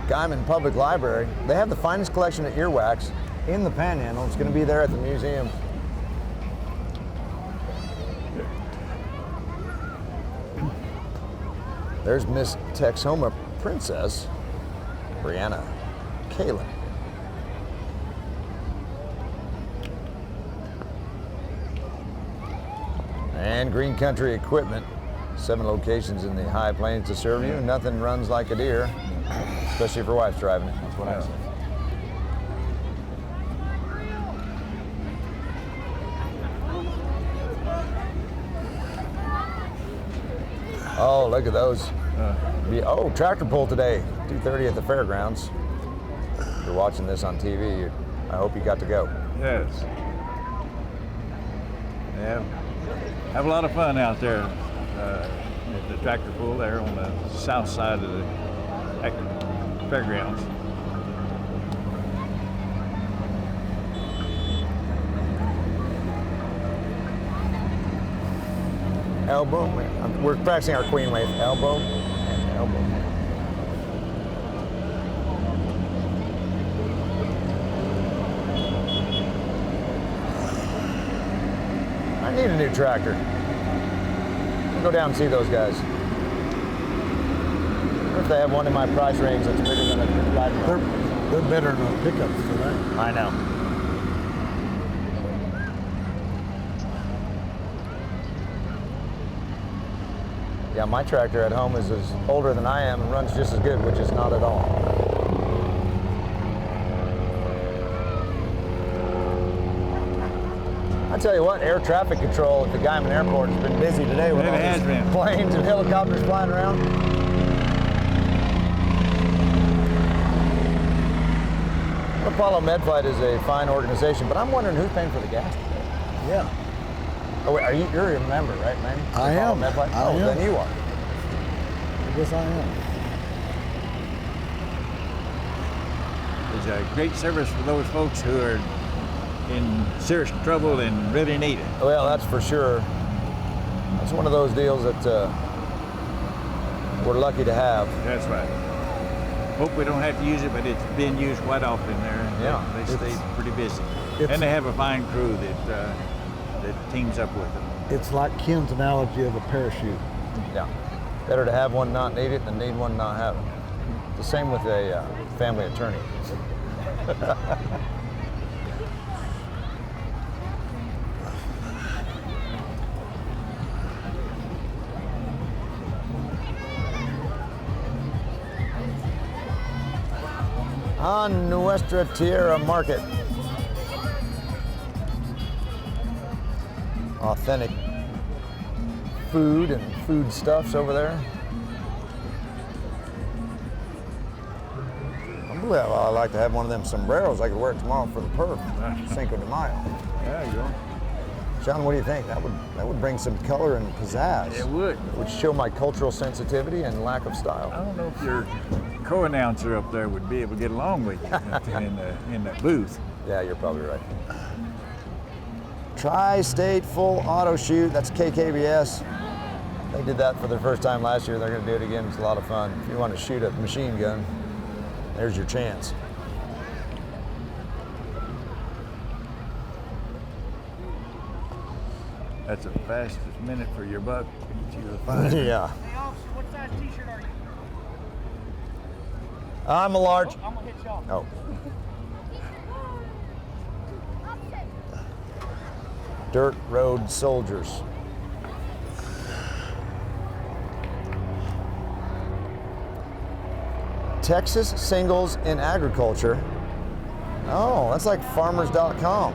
Guyman Public Library. They have the finest collection of earwax in the Panhandle. It's going to be there at the museum. There's Miss Texoma Princess, Brianna Kalin. And Green Country Equipment, 7 locations in the High Plains to serve you. Nothing runs like a deer, especially if your wife's driving it. That's what I say. Oh, look at those. Oh, tractor pull today, 2:30 at the fairgrounds. If you're watching this on TV, I hope you got to go. Yes. Yeah. Have a lot of fun out there at the tractor pull there on the south side of the fairgrounds. Elbow. We're practicing our queen wave. Elbow and elbow. I need a new tractor. I'll go down and see those guys. What if they have one in my price range that's bigger than a riding mower? They're better than a pickup for that. I know. Yeah, my tractor at home is older than I am and runs just as good, which is not at all. I tell you what, air traffic control at the Guyman Airport has been busy today with all these planes and helicopters flying around. Apollo Medflight is a fine organization, but I'm wondering who's paying for the gas today. Yeah. Oh, wait, you're a member, right, man? I am. Medflight? I Oh, am. then you are. Yes, I am. It's a great service for those folks who are in serious trouble and really need it. Well, that's for sure. It's one of those deals that we're lucky to have. That's right. Hope we don't have to use it, but it's being used quite often there. Yeah. They stay pretty busy. It's- And they have a fine crew that teams up with them. It's like Ken's analogy of a parachute. Yeah. Better to have one not need it than need one not have it. The same with a family attorney. On Nuestra Tierra Market. Authentic food and foodstuffs over there. Well, I'd like to have one of them sombreros. I could wear it tomorrow for the perf, Cinco de Mayo. There you go. John, what do you think? That would bring some color and pizzazz. It would. It would show my cultural sensitivity and lack of style. I don't know if your co-announcer up there would be able to get along with you in the booth. Yeah, you're probably right. Tri-State Full Auto Shoot, that's KKBS. They did that for their first time last year. They're going to do it again. It's a lot of fun. If you want to shoot a machine gun, there's your chance. That's the fastest minute for your buck. Beat you to 5. Yeah. Hey, officer, what size t-shirt are you? I'm a large. I'm gonna hit y'all. Oh. Dirt Road Soldiers. Texas Singles in Agriculture. Oh, that's like farmers.com.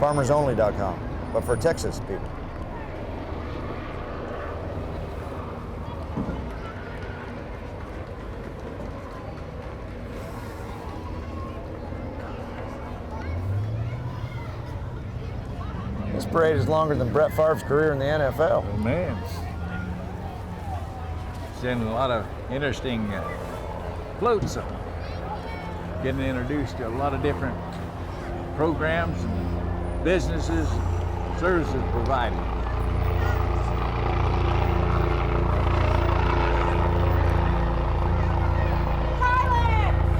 Farmersonly.com, but for Texas people. This parade is longer than Brett Favre's career in the NFL. Oh man. Seen a lot of interesting floats. Getting introduced to a lot of different programs and businesses, services provided.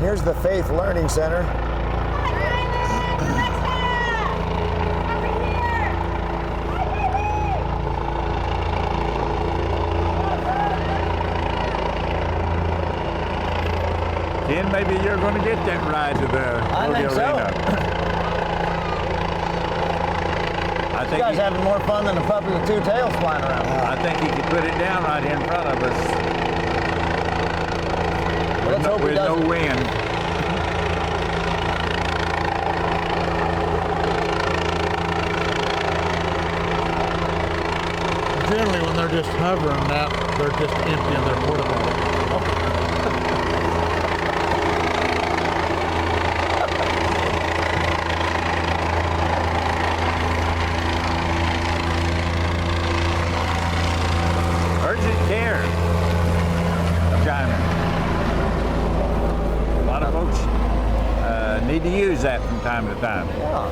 Here's the Faith Learning Center. Ken, maybe you're going to get that ride to the I rodeo think so. arena. I You think guys having more fun than a puppy with two tails flying around. I think he could put it down right here in front of us Let's hope he with no doesn't. wind. Generally, when they're just hovering that, they're just emptying their porta potty. Urgent care of Guyman. A lot of folks need to use that from time to time. Yeah.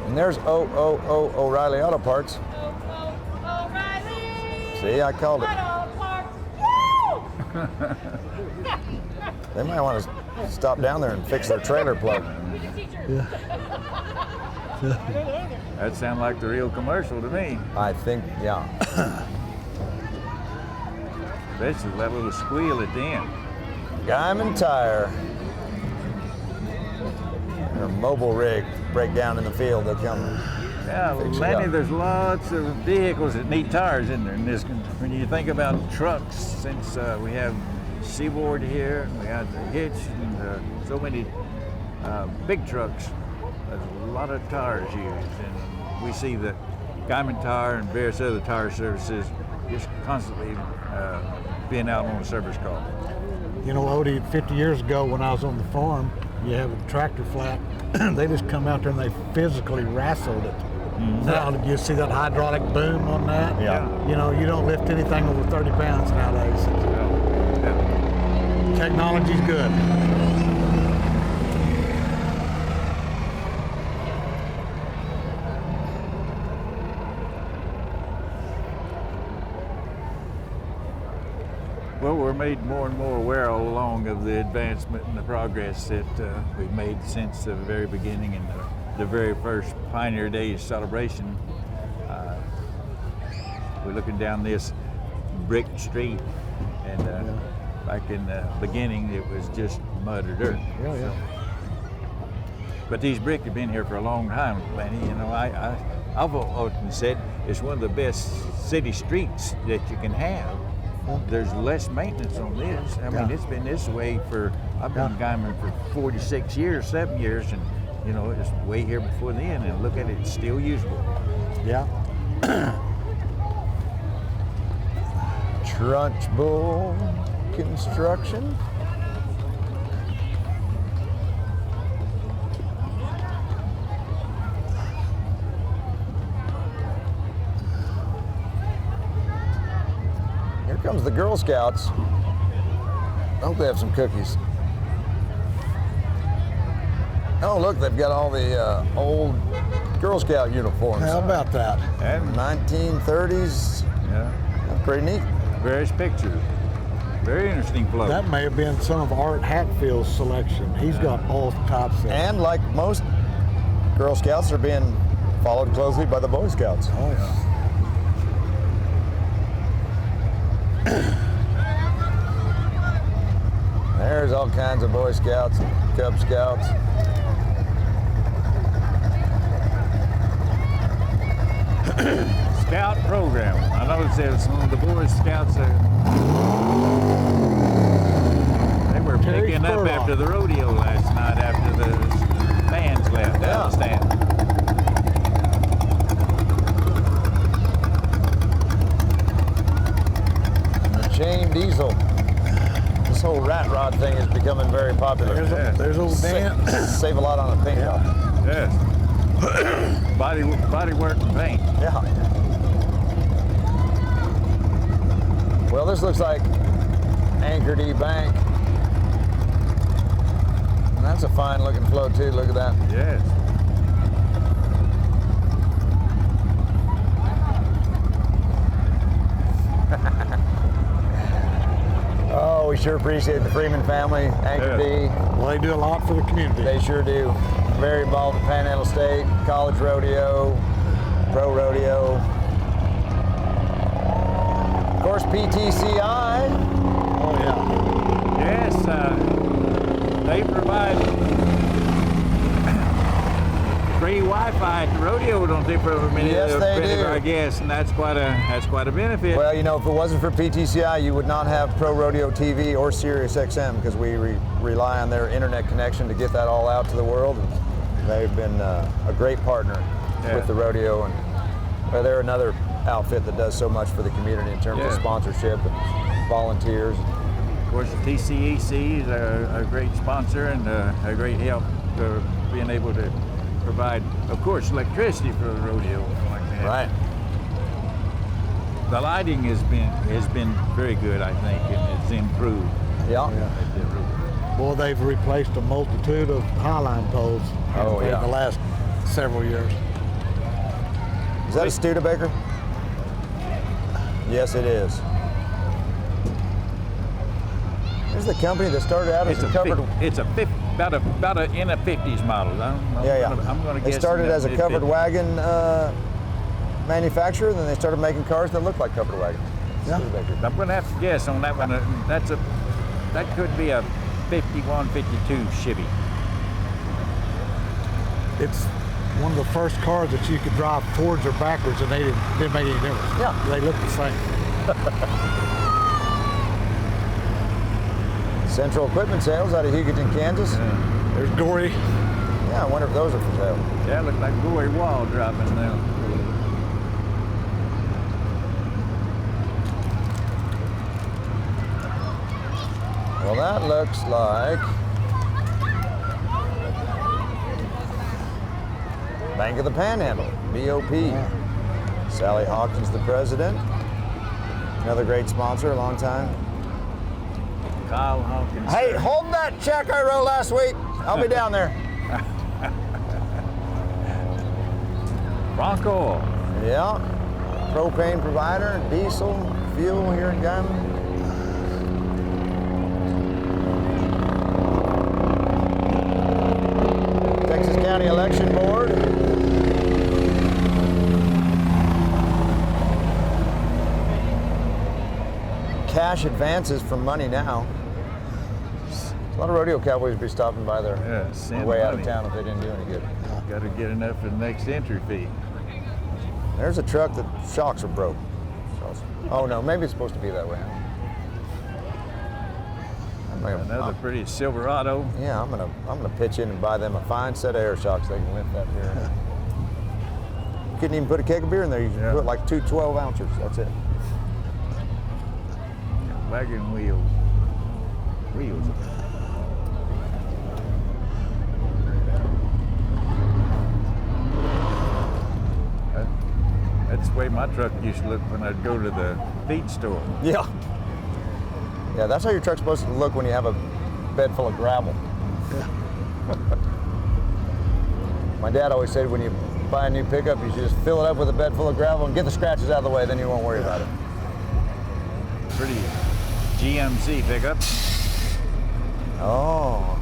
And there's O'Reilly Auto Parts. O'Reilly! See, I called it. Auto Parts! Woo! They might want to stop down there and fix their trailer plug. That sounds like the real commercial to me. I think, yeah. Especially that little squeal at the end. Guyman Tire. Their mobile rig break down in the field. They'll come. Yeah, well, Fix it Lanny, up. there's lots of vehicles that need tires in there. And this, when you think about trucks, since we have Seaboard here, and we have the Hitch, and so many big trucks, there's a lot of tires used. And we see that Guyman Tire and various other tire services just constantly being out on a service call. You know, Odie, 50 years ago when I was on the farm, you have a tractor flat, they just come out there and they physically wrestled it. Now, did you see that hydraulic boom on that? Yeah. You know, you don't lift anything over 30 pounds nowadays. Yeah. Technology's good. Well, we're made more and more aware all along of the advancement and the progress that we've made since the very beginning and the very first Pioneer Days celebration. We're looking down this brick street, and back in the beginning it was just mud or dirt. Yeah. But these brick have been here for a long time, Lanny. You know, I've often said it's one of the best city streets that you can have. There's less maintenance on this. I mean, it's been this way for, I've been in Guyman for 46 years, 7 years, and you know, it's way here before then, and look at it, it's still usable. Yeah. Trunchbull Construction. Here comes the Girl Scouts. I hope they have some cookies. Oh, look, they've got all the old Girl Scout uniforms. How about that? And 1930s. yeah, That's pretty neat. various pictures. Very interesting float. That may have been some of Art Hatfield's selection. He's got all types of. And like most Girl Scouts, are being followed closely by the Boy Scouts. Oh yeah. There's all kinds of Boy Scouts, Cub Scouts. Scout program. I noticed that some of the Boy Scouts they were Terry picking up Spurlock. after the rodeo last night after the bands left. I Yeah. understand. The chain diesel. This whole rat rod thing is becoming very popular. There's old Dan. Save a lot on the paint job. Yes. body work and paint. Yeah. Well, this looks like Anchor D Bank. And that's a fine looking float too. Look at that. Yes. Oh, we sure appreciate the Freeman family, Anchor D. Well, they do a lot for the community. They sure do. Very involved in Panhandle State, college rodeo, pro rodeo. Of course, PTCI. Oh yeah. Yes. They provide free Wi-Fi at the rodeo, don't they, for many Yes, they of do. our guests, and that's quite a benefit. Well, you know, if it wasn't for PTCI, you would not have Pro Rodeo TV or Sirius XM because we rely on their internet connection to get that all out to the world. And they've been a great partner with the rodeo, and well, they're another outfit that does so much for the community in terms of sponsorship and volunteers. Of course, the TCEC is a great sponsor and a great help for being able to provide, of course, electricity for the rodeo like that. Right. The lighting has been very good, I think, and it's improved. Yeah. Boy, they've replaced a multitude of highline poles Oh, in yeah. the last several years. Is that a Studebaker? Yes, it is. There's the company that started out as It's a covered. about a in a 50s model. I'm going to They guess. started in the as a covered mid-50s. wagon manufacturer, then they started making cars that look like covered wagons. Yeah. Studebaker. I'm going to have to guess on that one. That could be a 51, 52 Chevy. It's one of the first cars that you could drive forwards or backwards and they didn't make any difference. Yeah. They look the same. Central Equipment Sales out of Hugoton, Kansas. There's Dory. Yeah, I wonder if those are for sale. Yeah, look like Gory Wall dropping there. Well, that looks like Bank of the Panhandle, BOP. Sally Hawkins, the president. Another great sponsor, a long time. Kyle Hawkins. Hey, hold that check I wrote last week. I'll be down there. Bronco. Yeah. Propane provider, diesel, fuel here in Guyman. Texas County Election Board. Cash advances from Money Now. A lot of rodeo cowboys would be stopping by there Yeah, on send the way out of money. town if they didn't do any good. Got to get enough for the next entry fee. There's a truck that shocks are broke. Oh no, maybe it's supposed to be that way. I'm Another pretty Silverado. Yeah, I'm gonna pitch in and buy them a fine set of air shocks. They can lift that beer. You couldn't even put a keg of beer in there. You can put like 2 12 ounces. That's it. Wagon wheels. Wheels. That's the way my truck used to look when I'd go to the feed store. Yeah. Yeah, that's how your truck's supposed to look when you have a bed full of gravel. Yeah. My dad always said when you buy a new pickup, you should just fill it up with a bed full of gravel and get the scratches out of the way, then you won't worry about it. Pretty GMC pickup. Oh.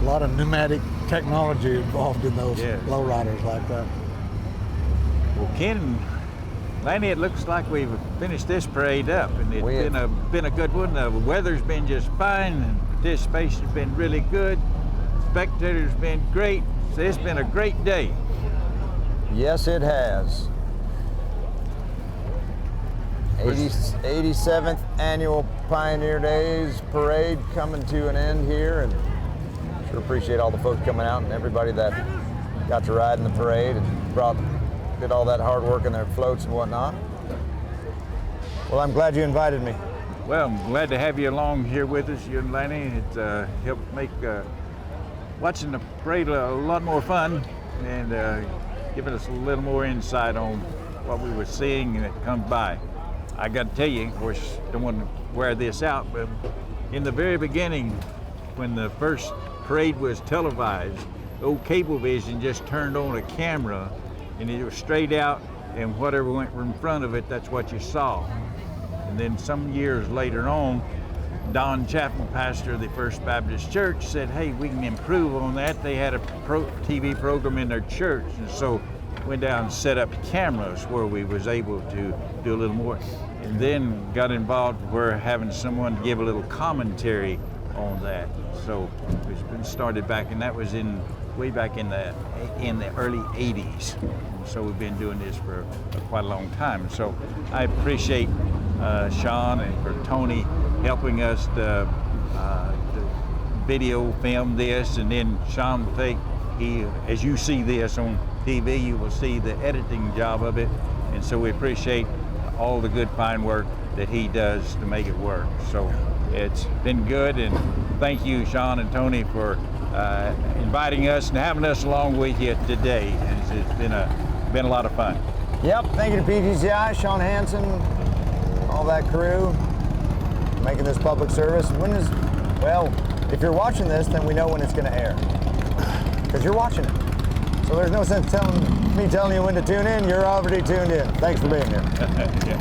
A lot of pneumatic technology involved in those lowriders like that. Well, Ken, Lanny, it looks like we've finished this parade up, and it's been a good one. The weather's been just fine, and participation's been really good. Spectators been great. So it's been a great day. Yes, it has. 87th Annual Pioneer Days Parade coming to an end here, and sure appreciate all the folks coming out and everybody that got to ride in the parade and did all that hard work in their floats and whatnot. Well, I'm glad you invited me. Well, I'm glad to have you along here with us, you and Lanny. It helped make watching the parade a lot more fun, and giving us a little more insight on what we were seeing that comes by. I got to tell you, of course, don't want to wear this out, but in the very beginning, when the first parade was televised, old Cablevision just turned on a camera, and it was straight out, and whatever went in front of it, that's what you saw. And then some years later on, Don Chapman, pastor of the First Baptist Church, said, hey, we can improve on that. They had a TV program in their church, and so went down and set up cameras where we was able to do a little more. And then got involved where having someone give a little commentary on that. So it's been started back, and that was way back in the early 80s. So we've been doing this for quite a long time. So I appreciate Sean and for Tony helping us to video film this, and then Sean will take, as you see this on TV, you will see the editing job of it, and so we appreciate all the good fine work that he does to make it work. So it's been good, and thank you, Sean and Tony, for inviting us and having us along with you today. It's been a lot of fun. Yep, thank you to PTCI, Sean Hansen, all that crew, making this public service. Well, if you're watching this, then we know when it's going to air, because you're watching it. So there's no sense me telling you when to tune in. You're already tuned in. Thanks for being here. Yeah.